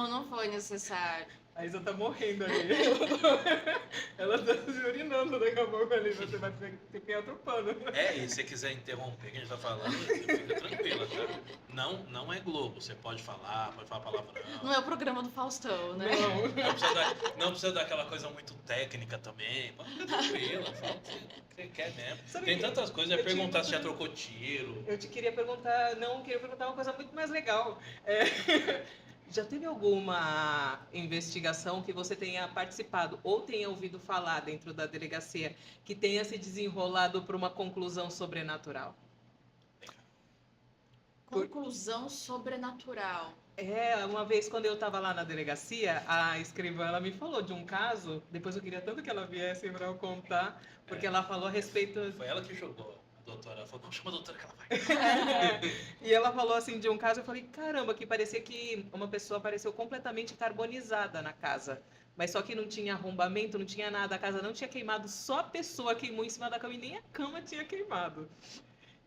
Não foi necessário. A Isa tá morrendo ali. Ela tá se urinando daqui a pouco ali. Você vai ter que ir outro pano. E se você quiser interromper o que a gente tá falando, fica tranquila, tá? Não é Globo, você pode falar palavrão. Não é o programa do Faustão, né? Não precisa dar aquela coisa muito técnica também. Pode ficar tranquila, fala o que você quer mesmo. Tem tantas coisas, eu ia perguntar se já trocou tiro. Eu te queria perguntar, queria perguntar uma coisa muito mais legal. Já teve alguma investigação que você tenha participado ou tenha ouvido falar dentro da delegacia que tenha se desenrolado para uma conclusão sobrenatural? Conclusão sobrenatural. Uma vez quando eu estava lá na delegacia, a escrivã ela me falou de um caso, depois eu queria tanto que ela viesse para eu contar, porque ela falou a respeito... Foi ela que jogou. Doutora, ela falou, não, chama a doutora que ela vai. E ela falou assim de um caso, eu falei, caramba, que parecia que uma pessoa apareceu completamente carbonizada na casa. Mas só que não tinha arrombamento, não tinha nada, a casa não tinha queimado, só a pessoa queimou em cima da cama e nem a cama tinha queimado.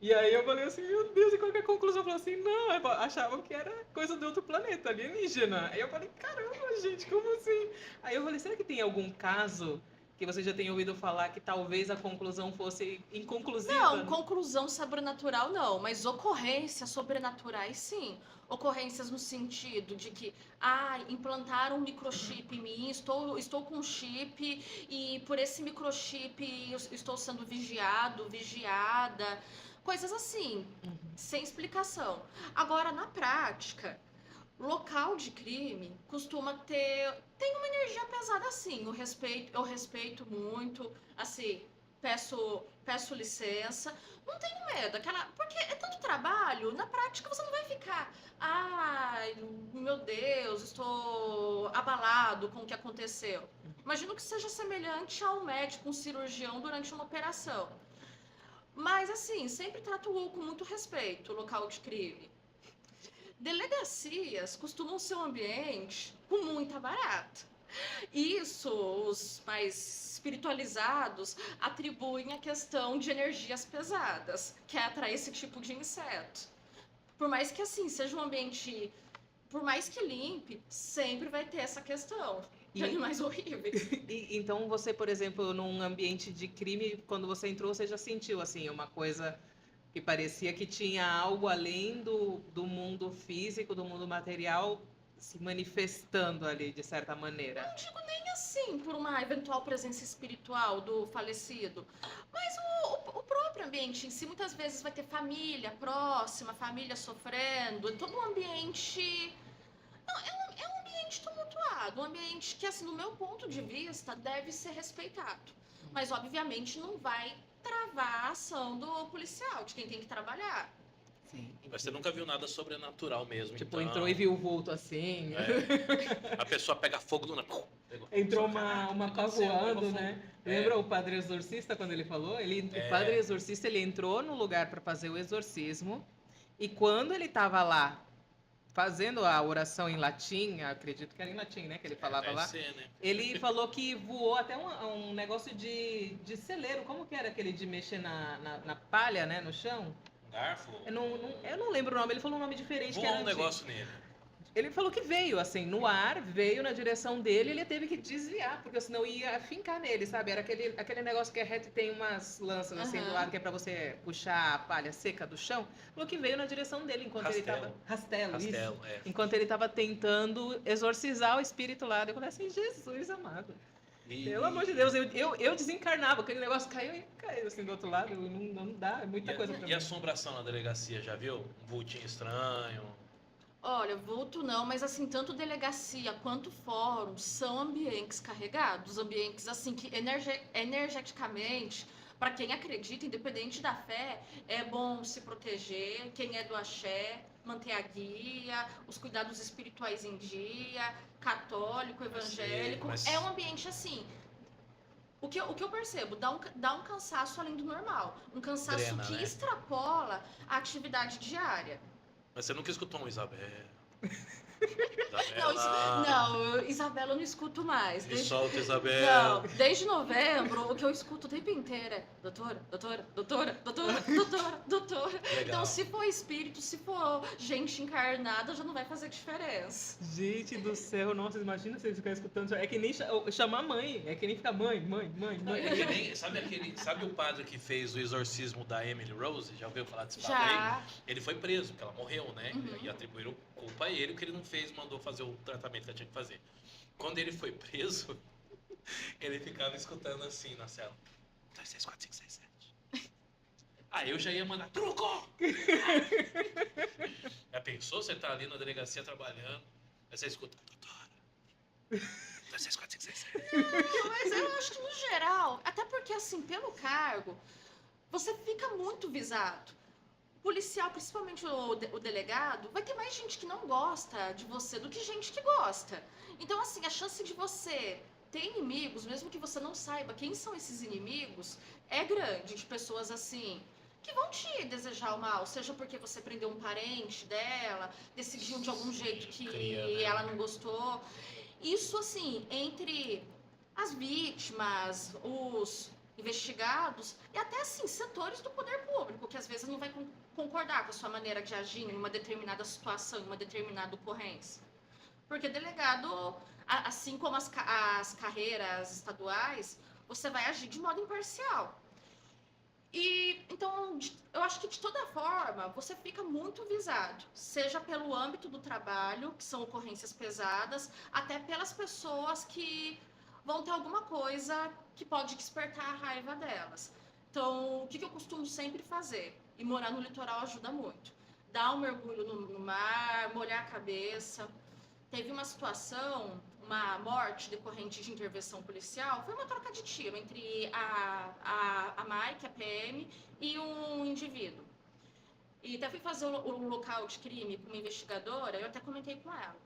E aí eu falei assim, meu Deus, e qual que é a conclusão? Eu falei assim, não, achavam que era coisa de outro planeta, alienígena. Aí eu falei, caramba, gente, como assim? Aí eu falei, será que tem algum caso que você já tenha ouvido falar que talvez a conclusão fosse inconclusiva? Não, conclusão sobrenatural não, mas ocorrências sobrenaturais sim. Ocorrências no sentido de que, implantaram um microchip em mim, estou com um chip e por esse microchip eu estou sendo vigiada, coisas assim, sem explicação. Agora, na prática, local de crime costuma tem uma energia pesada assim. Eu respeito muito, assim, peço licença, não tenho medo, porque é tanto trabalho, na prática você não vai ficar, ai, meu Deus, estou abalado com o que aconteceu. Imagino que seja semelhante ao médico, um cirurgião durante uma operação. Mas assim, sempre trato com muito respeito o local de crime. Delegacias costumam ser um ambiente com muita barata. Isso, os mais espiritualizados atribuem a questão de energias pesadas, que é atrair esse tipo de inseto. Por mais que assim seja um ambiente, por mais que limpe, sempre vai ter essa questão de animais horríveis. Então você, por exemplo, num ambiente de crime, quando você entrou, você já sentiu assim uma coisa que parecia que tinha algo além do mundo físico, do mundo material, se manifestando ali, de certa maneira? Não digo nem assim por uma eventual presença espiritual do falecido, mas o próprio ambiente em si, muitas vezes vai ter família próxima, família sofrendo, todo um ambiente... É um ambiente tumultuado, um ambiente que, assim, no meu ponto de vista, deve ser respeitado. Mas, obviamente, não vai travar a ação do policial, de quem tem que trabalhar. Sim. Mas você nunca viu nada sobrenatural mesmo, Tipo, então... entrou e viu o vulto assim. A pessoa pega fogo do nada. Entrou uma pá voando, né? Lembra o padre exorcista quando ele falou? O padre exorcista, ele entrou no lugar para fazer o exorcismo e quando ele estava lá fazendo a oração em latim, acredito que era em latim, né, que ele falava lá, ser, né? ele falou que voou até um negócio de celeiro, como que era aquele de mexer na palha, né, no chão? Garfo? Eu não lembro o nome, ele falou um nome diferente. Voou que era um negócio nele. Ele falou que veio, assim, no ar, veio na direção dele, ele teve que desviar, porque senão ia fincar nele, sabe? Era aquele negócio que é reto e tem umas lanças, assim, do lado, que é pra você puxar a palha seca do chão. Falou que veio na direção dele, enquanto ele tava... Rastelo, isso. Enquanto ele tava tentando exorcizar o espírito lá. Eu falei assim, Jesus amado. Pelo amor de Deus, eu desencarnava, aquele negócio caiu e caiu assim do outro lado, não dá, é muita coisa pra E mim. assombração na delegacia, já viu? Um vultinho estranho. Olha, vulto não, mas assim, tanto delegacia quanto fórum são ambientes carregados, ambientes assim que energeticamente, para quem acredita, independente da fé, é bom se proteger, quem é do axé, manter a guia, os cuidados espirituais em dia, católico, evangélico, é um ambiente assim. O que eu percebo, dá um cansaço além do normal, um cansaço Drena, que né? extrapola a atividade diária. Mas você nunca escutou um Isabela. Não, Isabela. Isabela eu não escuto mais. Me solta, Isabela. Não, desde novembro, o que eu escuto o tempo inteiro é doutora, doutora, doutora, doutora, doutora, doutora. Legal. Então, se for espírito, se for gente encarnada, já não vai fazer diferença. Gente do céu, nossa, imagina vocês ficarem escutando. É que nem chamar mãe, é que nem ficar mãe. É que nem- sabe o padre que fez o exorcismo da Emily Rose? Já ouviu falar desse padre aí? Já. Ele foi preso, porque ela morreu, né? Uhum. E atribuíram culpa a ele, o que ele não fez, mandou fazer o tratamento que ela tinha que fazer. Quando ele foi preso, ele ficava escutando assim na cela. 2, 6, 4, 5, 6, 7. Aí eu já ia mandar, truco! Já pensou? Você tá ali na delegacia trabalhando, aí você escuta, doutora. 2, 6, 4, 5, 6, 7. Mas eu acho que no geral, até porque assim, pelo cargo, você fica muito visado. O policial, principalmente o delegado, vai ter mais gente que não gosta de você do que gente que gosta. Então, assim, a chance de você ter inimigos, mesmo que você não saiba quem são esses inimigos, é grande. De pessoas assim, que vão te desejar o mal, seja porque você prendeu um parente dela, decidiu de algum jeito que Cria, né? ela não gostou. Isso, assim, entre as vítimas, os investigados e até, assim, setores do poder público, que às vezes não vai concordar com a sua maneira de agir em uma determinada situação, em uma determinada ocorrência. Porque delegado, assim como as carreiras estaduais, você vai agir de modo imparcial. E então, eu acho que de toda forma, você fica muito visado, seja pelo âmbito do trabalho, que são ocorrências pesadas, até pelas pessoas que vão ter alguma coisa que pode despertar a raiva delas. Então, o que eu costumo sempre fazer? E morar no litoral ajuda muito. Dar um mergulho no mar, molhar a cabeça. Teve uma situação, uma morte decorrente de intervenção policial, foi uma troca de tiro entre a Mike, a PM, e um indivíduo. E até fui fazer o local de crime com uma investigadora, eu até comentei com ela.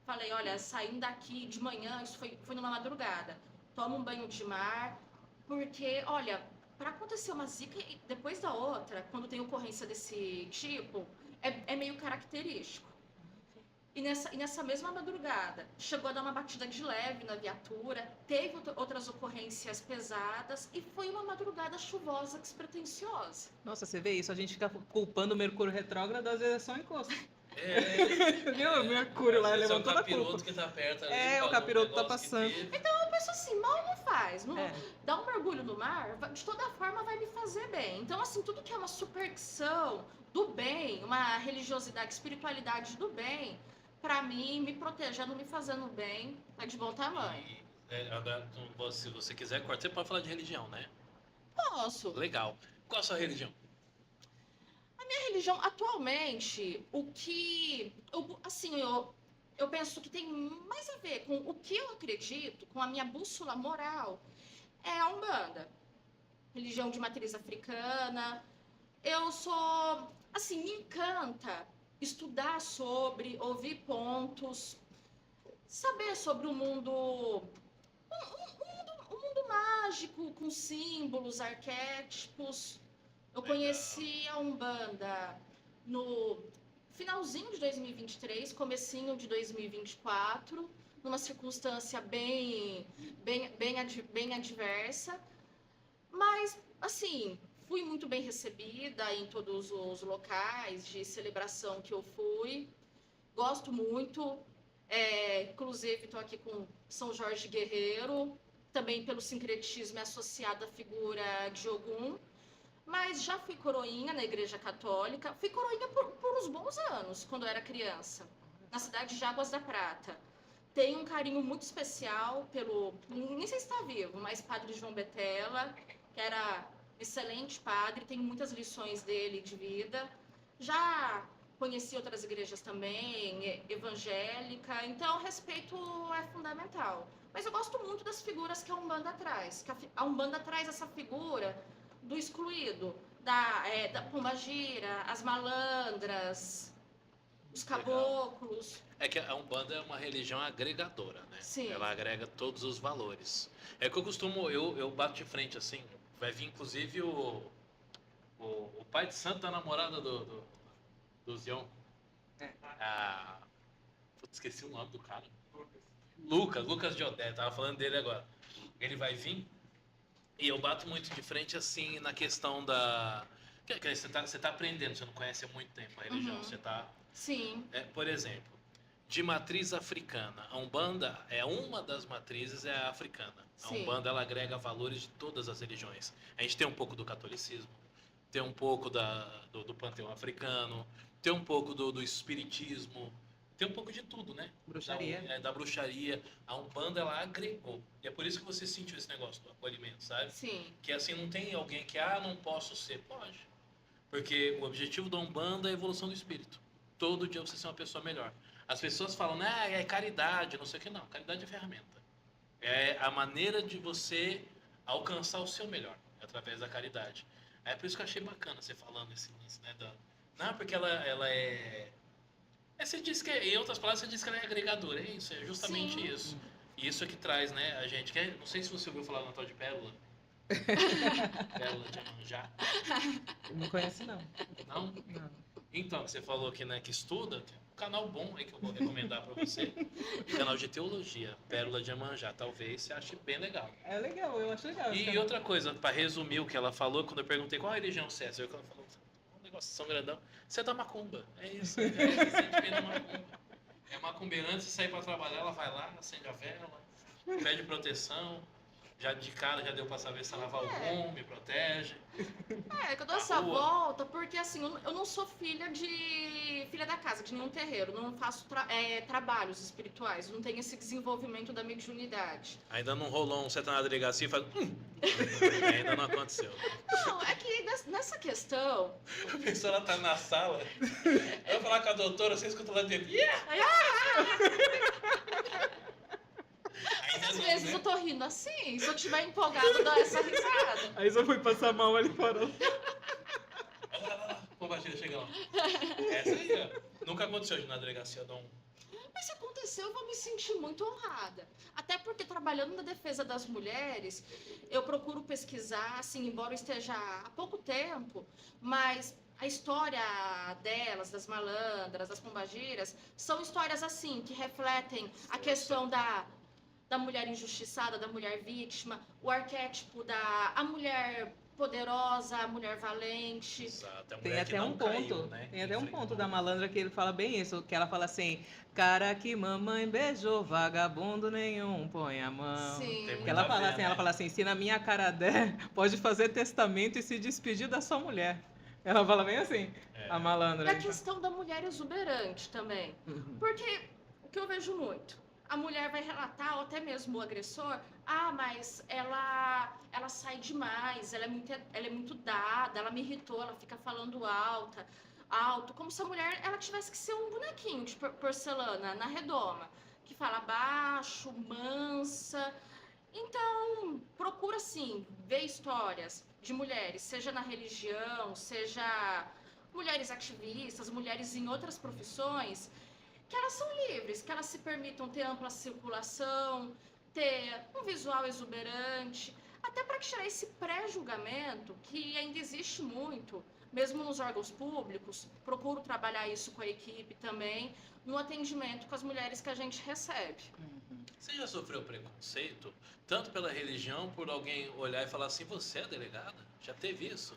Falei, olha, saindo daqui de manhã, isso foi numa madrugada, toma um banho de mar, porque, olha, para acontecer uma zica depois da outra, quando tem ocorrência desse tipo, é meio característico. E nessa mesma madrugada, chegou a dar uma batida de leve na viatura, teve outras ocorrências pesadas e foi uma madrugada chuvosa despretensiosa. Nossa, você vê isso, a gente fica culpando o Mercúrio retrógrado, às vezes é só um encosto. Viu? O Mercúrio lá levantou a culpa. É o capiroto que tá perto ali. É, o capiroto tá passando. Eu penso assim, mal não faz. É. Dar um mergulho no mar, de toda forma, vai me fazer bem. Então, assim, tudo que é uma superstição do bem, uma religiosidade, espiritualidade do bem, pra mim, me protegendo, me fazendo bem, é de bom tamanho. Agora, se você quiser, corta. Você pode falar de religião, né? Posso. Legal. Qual a sua religião? Minha religião, atualmente, o que... Eu penso que tem mais a ver com o que eu acredito, com a minha bússola moral, é a Umbanda. Religião de matriz africana. Eu sou... Assim, me encanta estudar sobre, ouvir pontos, saber sobre o mundo... Um mundo mágico, com símbolos, arquétipos. Eu conheci a Umbanda no finalzinho de 2023, comecinho de 2024, numa circunstância bem adversa. Mas, assim, fui muito bem recebida em todos os locais de celebração que eu fui. Gosto muito. Inclusive, estou aqui com São Jorge Guerreiro. Também pelo sincretismo é associada à figura de Ogum. Mas já fui coroinha na Igreja Católica. Fui coroinha por uns bons anos, quando eu era criança, na cidade de Águas da Prata. tenho um carinho muito especial pelo, nem sei se está vivo, mas Padre João Betela, que era excelente padre, tenho muitas lições dele de vida. Já conheci outras igrejas também, evangélica, então respeito é fundamental. Mas eu gosto muito das figuras que a Umbanda traz, que a Umbanda traz essa figura do excluído, da pombagira, as malandras, os caboclos. É que a Umbanda é uma religião agregadora, né? Sim. Ela agrega todos os valores. É que eu costumo, eu bato de frente assim, vai vir inclusive o pai de santo da namorada do Zion. Ah, putz, esqueci o nome do cara. Lucas de Odé, tava falando dele agora. Ele vai vir e eu bato muito de frente assim na questão da... Que você tá aprendendo, você não conhece há muito tempo a religião, você tá... Sim. por exemplo, de matriz africana. A Umbanda é uma das matrizes, é a africana. A Sim. Umbanda ela agrega valores de todas as religiões. A gente tem um pouco do catolicismo, tem um pouco do panteão africano, tem um pouco do espiritismo, tem um pouco de tudo, né? Bruxaria. Da bruxaria. A Umbanda ela agregou. E é por isso que você sentiu esse negócio do acolhimento, sabe? Sim. Que assim, não tem alguém que, não posso ser. Pode. Porque o objetivo da Umbanda é a evolução do espírito. Todo dia você ser uma pessoa melhor. As pessoas falam, né, é caridade, não sei o que. Não, caridade é ferramenta. É a maneira de você alcançar o seu melhor, através da caridade. É por isso que eu achei bacana você falando esse lance, né? Não, porque ela é... Você diz que, em outras palavras, você diz que ela é agregadora. É isso, é justamente Sim. isso. E isso é que traz, né, a gente. Não sei se você ouviu falar do Natal de Pérola. Pérola de Iemanjá. Não conhece, não. Não? Não. Então, você falou que, né, que estuda, tem um canal bom aí que eu vou recomendar para você. Canal de teologia, Pérola de Iemanjá. Talvez você ache bem legal. É legal, eu acho legal. E outra coisa, para resumir o que ela falou, quando eu perguntei qual religião você é, você viu que ela falou, um negócio São Grandão, você é da macumba. É isso, você sente bem da macumba. É macumbeira, antes de sair para trabalhar, ela vai lá, acende a vela, pede proteção. Já de cara já deu pra saber se ela Valcom, me protege. É, que eu dou Na essa rua. volta porque, assim, eu não sou filha da casa, de nenhum terreiro. Não faço trabalhos espirituais. Não tenho esse desenvolvimento da mediunidade. Ainda não rolou você tá na delegacia e faz. Ainda não aconteceu. Não, é que nessa questão... A pessoa ela tá na sala, eu vou falar com a doutora, você escuta lá dentro. Ainda Às não, vezes né? eu tô rindo assim, se eu tiver empolgado, eu dou essa risada. Aí só foi passar mal, ele parou. Lá. Pombagira, chega lá. Essa aí, ó. Nunca aconteceu de na delegacia dar um. Mas se aconteceu, eu vou me sentir muito honrada. Até porque trabalhando na defesa das mulheres, eu procuro pesquisar, assim, embora eu esteja há pouco tempo, mas a história delas, das malandras, das pombagiras, são histórias assim, que refletem a questão da mulher injustiçada, da mulher vítima, o arquétipo a mulher poderosa, a mulher valente. Exato, é a Tem mulher que até não um ponto, caiu, né? tem até um Enfrentou. ponto da malandra que ele fala bem isso, que ela fala assim, cara que mamãe beijou, vagabundo nenhum põe a mão. Sim. Tem Que ela muito a fala ver, assim, né? ela fala assim, se na minha cara der, pode fazer testamento e se despedir da sua mulher. Ela fala bem assim, É. a E malandra. a questão da mulher exuberante também. Uhum. Porque o que eu vejo muito, a mulher vai relatar, ou até mesmo o agressor, mas ela sai demais, ela é muito dada, ela me irritou, ela fica falando alto, como se a mulher ela tivesse que ser um bonequinho de porcelana na redoma, que fala baixo, mansa. Então, procura assim, ver histórias de mulheres, seja na religião, seja mulheres ativistas, mulheres em outras profissões, que elas são livres, que elas se permitam ter ampla circulação, ter um visual exuberante, até para tirar esse pré-julgamento que ainda existe muito, mesmo nos órgãos públicos. Procuro trabalhar isso com a equipe também, no atendimento com as mulheres que a gente recebe. Você já sofreu preconceito, tanto pela religião, por alguém olhar e falar assim, você é delegada? Já teve isso?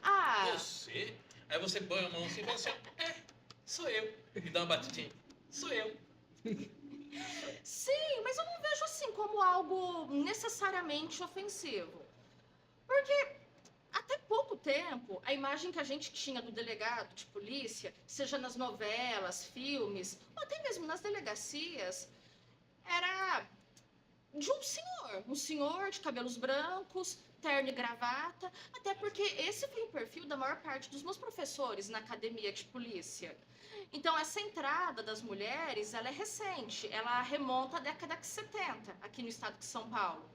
Você? Aí você põe a mão assim e fala assim, sou eu. E dá uma batidinha. Sou eu. Sim, mas eu não vejo assim como algo necessariamente ofensivo. Porque até pouco tempo, a imagem que a gente tinha do delegado de polícia, seja nas novelas, filmes, ou até mesmo nas delegacias, era de um senhor de cabelos brancos, terno e gravata, até porque esse foi o perfil da maior parte dos meus professores na academia de polícia. Então, essa entrada das mulheres, ela é recente, ela remonta à década de 70, aqui no estado de São Paulo.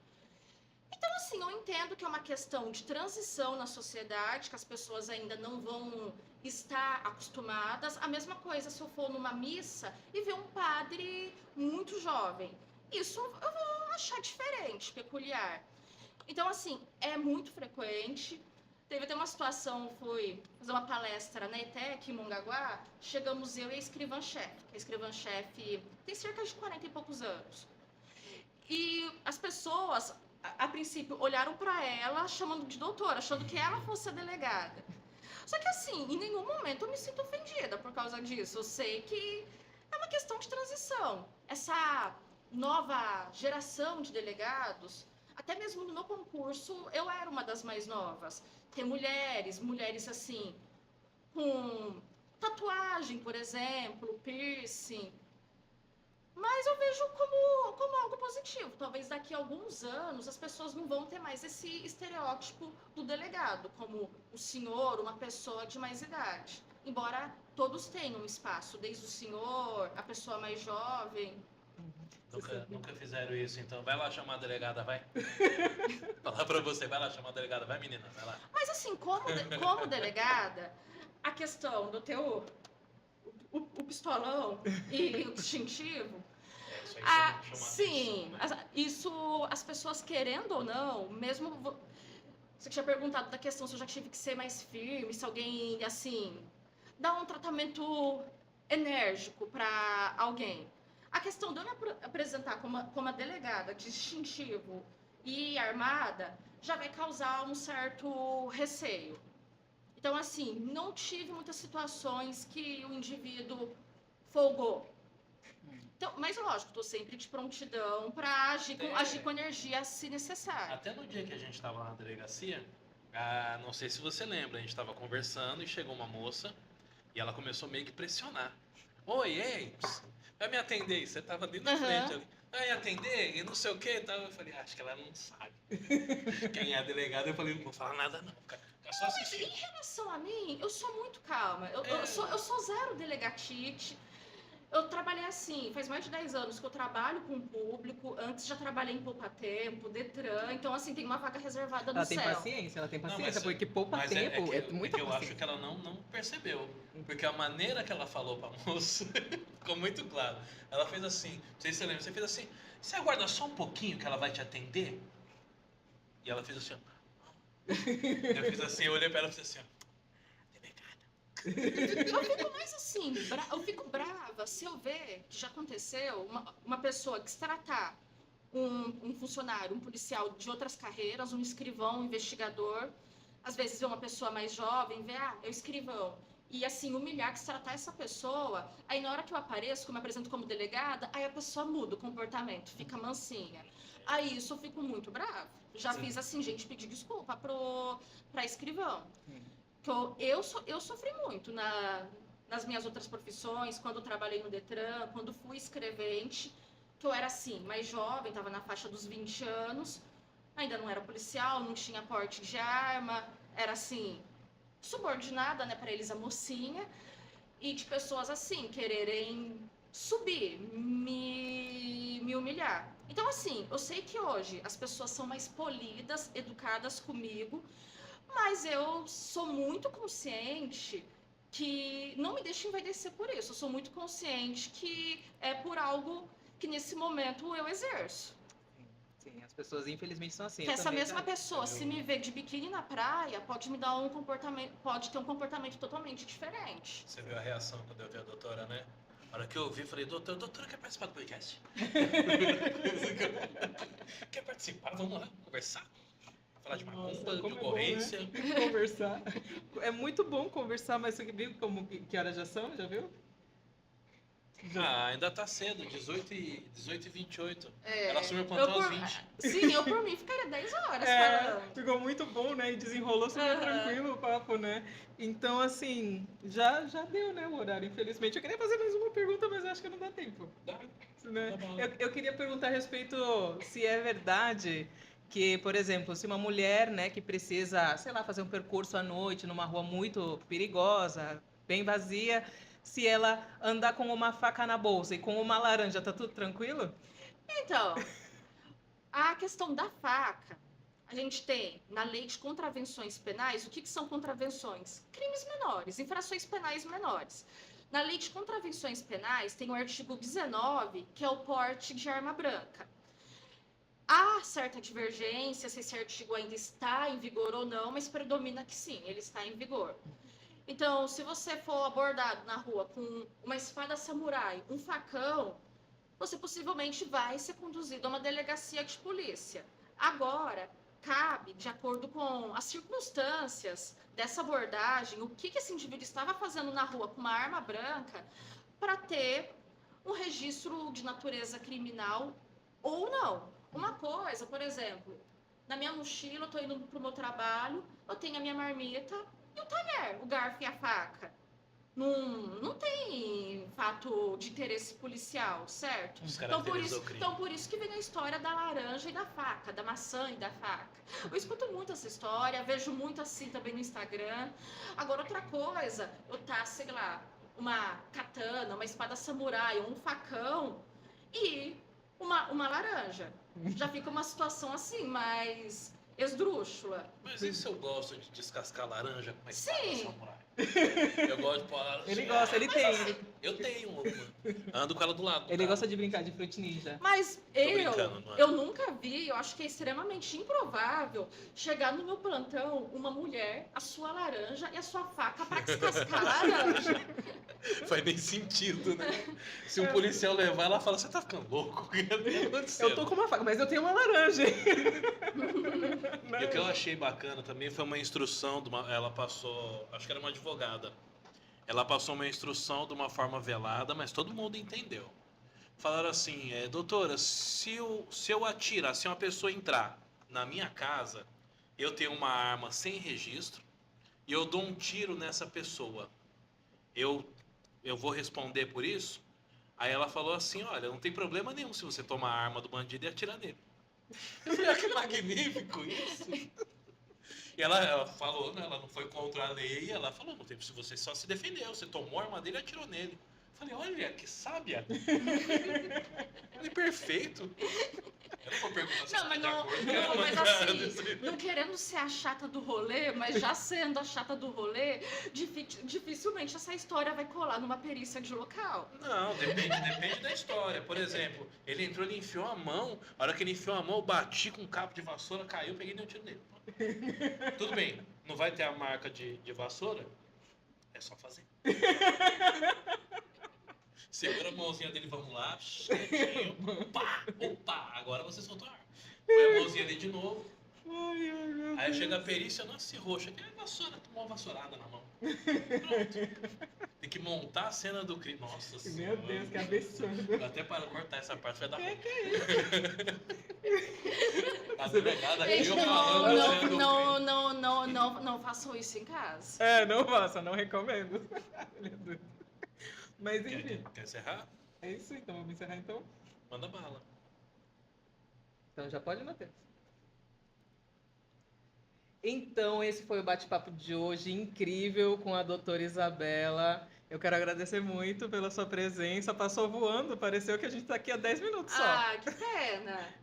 Então, assim, eu entendo que é uma questão de transição na sociedade, que as pessoas ainda não vão estar acostumadas. A mesma coisa se eu for numa missa e ver um padre muito jovem. Isso eu vou achar diferente, peculiar. Então, assim, é muito frequente. Teve até uma situação, fui fazer uma palestra na ETEC, em Mongaguá, chegamos eu e a escrivã-chefe. A escrivã-chefe tem cerca de 40 e poucos anos. E as pessoas, a princípio, olharam para ela chamando de doutora, achando que ela fosse a delegada. Só que, assim, em nenhum momento eu me sinto ofendida por causa disso. Eu sei que é uma questão de transição. Essa nova geração de delegados, até mesmo no meu concurso, eu era uma das mais novas. Tem mulheres assim, com tatuagem, por exemplo, piercing. Mas eu vejo como algo positivo. Talvez daqui a alguns anos as pessoas não vão ter mais esse estereótipo do delegado, como o senhor, uma pessoa de mais idade. Embora todos tenham um espaço, desde o senhor, a pessoa mais jovem. Nunca fizeram isso, então vai lá chamar a delegada, vai. Falar pra você, vai lá chamar a delegada, vai menina, vai lá. Mas assim, como delegada, a questão do teu o pistolão e o distintivo, Isso aí chama sim, atenção, né? isso as pessoas querendo ou não, mesmo você tinha perguntado da questão se eu já tive que ser mais firme, se alguém assim dá um tratamento enérgico para alguém. A questão de eu me apresentar como a delegada distintivo e armada já vai causar um certo receio. Então, assim, não tive muitas situações que o indivíduo folgou. Então, mas lógico, estou sempre de prontidão para agir com energia se necessário. Até no dia que a gente estava lá na delegacia, não sei se você lembra, a gente estava conversando e chegou uma moça e ela começou meio que pressionar. Oi, ei, vai me atender? E você estava ali na frente ali. Vai atender? E não sei o que e tal. Eu falei, acho que ela não sabe. Quem é a delegada, eu falei, não vou falar nada não, cara. É só assistir. Em relação a mim, eu sou muito calma. Eu sou zero delegatite. Eu trabalhei assim, faz mais de 10 anos que eu trabalho com o público. Antes já trabalhei em Poupa Tempo, Detran. Então, assim, tem uma vaga reservada no céu. Ela tem paciência, porque poupa tempo é muita eu paciência. acho que ela não percebeu. Porque a maneira que ela falou pra moça ficou muito claro. Ela fez assim, não sei se você lembra, você fez assim, você aguarda só um pouquinho que ela vai te atender? E ela fez assim, ó. Eu fiz assim, eu olhei pra ela e fiz assim, ó. Eu fico mais assim, eu fico brava se eu ver que já aconteceu uma pessoa que se tratar um funcionário, um policial de outras carreiras, um escrivão, um investigador, às vezes vê uma pessoa mais jovem, vê, é o escrivão, e assim, humilhar, que se tratar essa pessoa, aí na hora que eu apareço, que eu me apresento como delegada, aí a pessoa muda o comportamento, fica mansinha. Aí isso eu fico muito brava. Já fiz assim, gente, pedir desculpa pra escrivão. Eu sofri muito nas minhas outras profissões, quando eu trabalhei no Detran, quando fui escrevente, que eu era assim, mais jovem, estava na faixa dos 20 anos, ainda não era policial, não tinha porte de arma, era assim, subordinada, né, para eles a mocinha, e de pessoas assim, quererem subir, me humilhar. Então, assim, eu sei que hoje as pessoas são mais polidas, educadas comigo, mas eu sou muito consciente que não me deixo envaidecer por isso. Eu sou muito consciente que é por algo que nesse momento eu exerço. Sim, as pessoas infelizmente são assim. Que essa mesma pessoa, se me ver de biquíni na praia, pode me dar um comportamento, pode ter um comportamento totalmente diferente. Você viu a reação quando eu vi a doutora, né? Na hora que eu ouvi, falei, doutora, quer participar do podcast? Quer participar? Vamos lá, conversar. Falar de macumba, de ocorrência. É bom, né? Conversar. É muito bom conversar, mas você viu que horas já são? Já viu? Ainda tá cedo, 18h28. É, Ela assumiu o plantão às 20. Sim, eu por mim ficaria 10 horas falando. Ficou muito bom, né? E desenrolou super tranquilo o papo, né? Então, assim, já deu, né, o horário, infelizmente. Eu queria fazer mais uma pergunta, mas acho que não dá tempo. Dá. Né? Manda bala. Eu queria perguntar a respeito se é verdade que, por exemplo, se uma mulher, né, que precisa, sei lá, fazer um percurso à noite numa rua muito perigosa, bem vazia, se ela andar com uma faca na bolsa e com uma laranja, tá tudo tranquilo? Então, a questão da faca, a gente tem na lei de contravenções penais, o que são contravenções? Crimes menores, infrações penais menores. Na lei de contravenções penais tem o artigo 19, que é o porte de arma branca. Há certa divergência se esse artigo ainda está em vigor ou não, mas predomina que sim, ele está em vigor. Então, se você for abordado na rua com uma espada samurai, um facão, você possivelmente vai ser conduzido a uma delegacia de polícia. Agora, cabe, de acordo com as circunstâncias dessa abordagem, o que esse indivíduo estava fazendo na rua com uma arma branca para ter um registro de natureza criminal ou não. Uma coisa, por exemplo, na minha mochila, eu estou indo para o meu trabalho, eu tenho a minha marmita e o talher, o garfo e a faca. Não tem fato de interesse policial, certo? Os Então caracterizam o crime. por isso que vem a história da laranja e da faca, da maçã e da faca. Eu escuto muito essa história, vejo muito assim também no Instagram. Agora, outra coisa, eu tá, sei lá, uma katana, uma espada samurai ou um facão e uma laranja. Já fica uma situação assim, mais esdrúxula. Mas e se eu gosto de descascar laranja com uma espada Sim. samurai? Eu gosto de pôr a laranja. Ele gosta, ele tem. Eu tenho uma. Ando com ela do lado. do Ele carro. gosta de brincar de Fruit Ninja. Mas brincando, não é? eu nunca vi, eu acho que é extremamente improvável chegar no meu plantão uma mulher, a sua laranja e a sua faca para descascar a laranja. Faz bem sentido, né? Se um policial levar, ela fala, você tá ficando louco? O que tá acontecendo? Eu tô com uma faca, mas eu tenho uma laranja. E o que eu achei bacana também foi uma instrução, ela passou, acho que era uma advogada, ela passou uma instrução de uma forma velada, mas todo mundo entendeu. Falaram assim, doutora, se eu atirar, se uma pessoa entrar na minha casa, eu tenho uma arma sem registro, e eu dou um tiro nessa pessoa, eu vou responder por isso? Aí ela falou assim, olha, não tem problema nenhum se você tomar a arma do bandido e atirar nele. Eu falei, que magnífico isso! E ela falou, né, ela não foi contra a lei, ela falou, não teve, se você só se defendeu, você tomou a arma dele e atirou nele. Eu falei, olha, que sábia! Eu falei, perfeito! Eu não vou perguntar se Não, você mas tá de não, acordo, não, mas mas assim, não querendo ser a chata do rolê, mas já sendo a chata do rolê, dificilmente essa história vai colar numa perícia de local. Não, depende da história. Por exemplo, ele entrou, ele enfiou a mão, a hora que ele enfiou a mão, eu bati com um cabo de vassoura, caiu, peguei e dei um tiro nele. Tudo bem, não vai ter a marca de vassoura? É só fazer. Segura a mãozinha dele, vamos lá. Quietinho. Pá! Opa! Agora você soltou a arma. Põe a mãozinha ali de novo. Aí chega a perícia, nossa, esse roxo aqui é vassoura, tomou uma vassourada na mão. Pronto. Tem que montar a cena do crime. Nossa senhora. Meu Deus, que absurdo. Até para cortar essa parte vai dar Que bom. que é isso? A delegada aqui, Gente, eu falando a cena do crime. não façam isso em casa. É, não faça, não recomendo. Ele é doido. Mas enfim, Quer encerrar? é isso então, vamos encerrar então. Manda bala. Então já pode, Matheus. Então, esse foi o bate-papo de hoje, incrível, com a doutora Isabela. Eu quero agradecer muito pela sua presença. Passou voando, pareceu que a gente está aqui há 10 minutos só. Ah, que pena.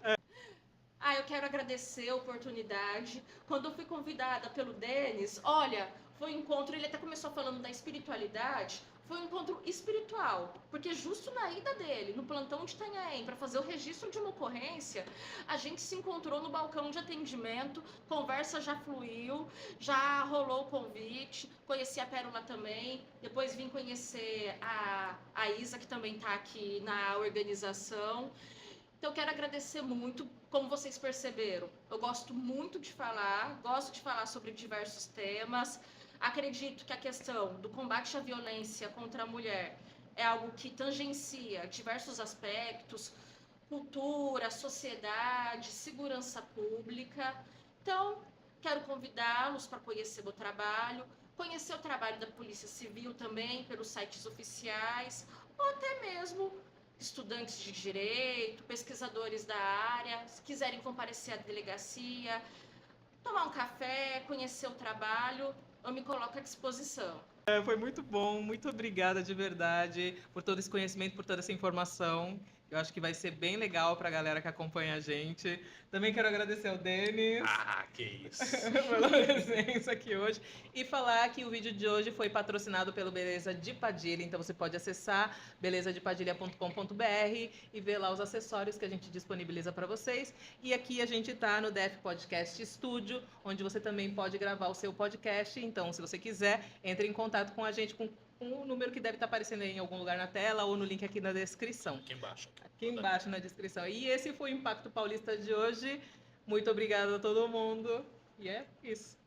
Eu quero agradecer a oportunidade. Quando eu fui convidada pelo Denis, olha, foi um encontro, ele até começou falando da espiritualidade, foi um encontro espiritual, porque justo na ida dele, no plantão de Itanhaém, para fazer o registro de uma ocorrência, a gente se encontrou no balcão de atendimento, conversa já fluiu, já rolou o convite, conheci a Pérola também, depois vim conhecer a Isa, que também está aqui na organização. Então, eu quero agradecer muito, como vocês perceberam, eu gosto muito de falar, gosto de falar sobre diversos temas. Acredito que a questão do combate à violência contra a mulher é algo que tangencia diversos aspectos, cultura, sociedade, segurança pública. Então, quero convidá-los para conhecer meu trabalho, conhecer o trabalho da Polícia Civil também pelos sites oficiais, ou até mesmo estudantes de direito, pesquisadores da área, se quiserem comparecer à delegacia, tomar um café, conhecer o trabalho, eu me coloco à disposição. Foi muito bom, muito obrigada de verdade por todo esse conhecimento, por toda essa informação. Eu acho que vai ser bem legal para a galera que acompanha a gente. Também quero agradecer ao Denis Ah, que isso. pela presença aqui hoje. E falar que o vídeo de hoje foi patrocinado pelo Beleza de Padilha. Então você pode acessar belezadepadilha.com.br e ver lá os acessórios que a gente disponibiliza para vocês. E aqui a gente está no Def Podcast Studio, onde você também pode gravar o seu podcast. Então, se você quiser, entre em contato com a gente com o número que deve estar aparecendo aí em algum lugar na tela ou no link aqui na descrição. Aqui embaixo. Aqui embaixo na descrição. E esse foi o Impacto Paulista de hoje. Muito obrigada a todo mundo. E é isso.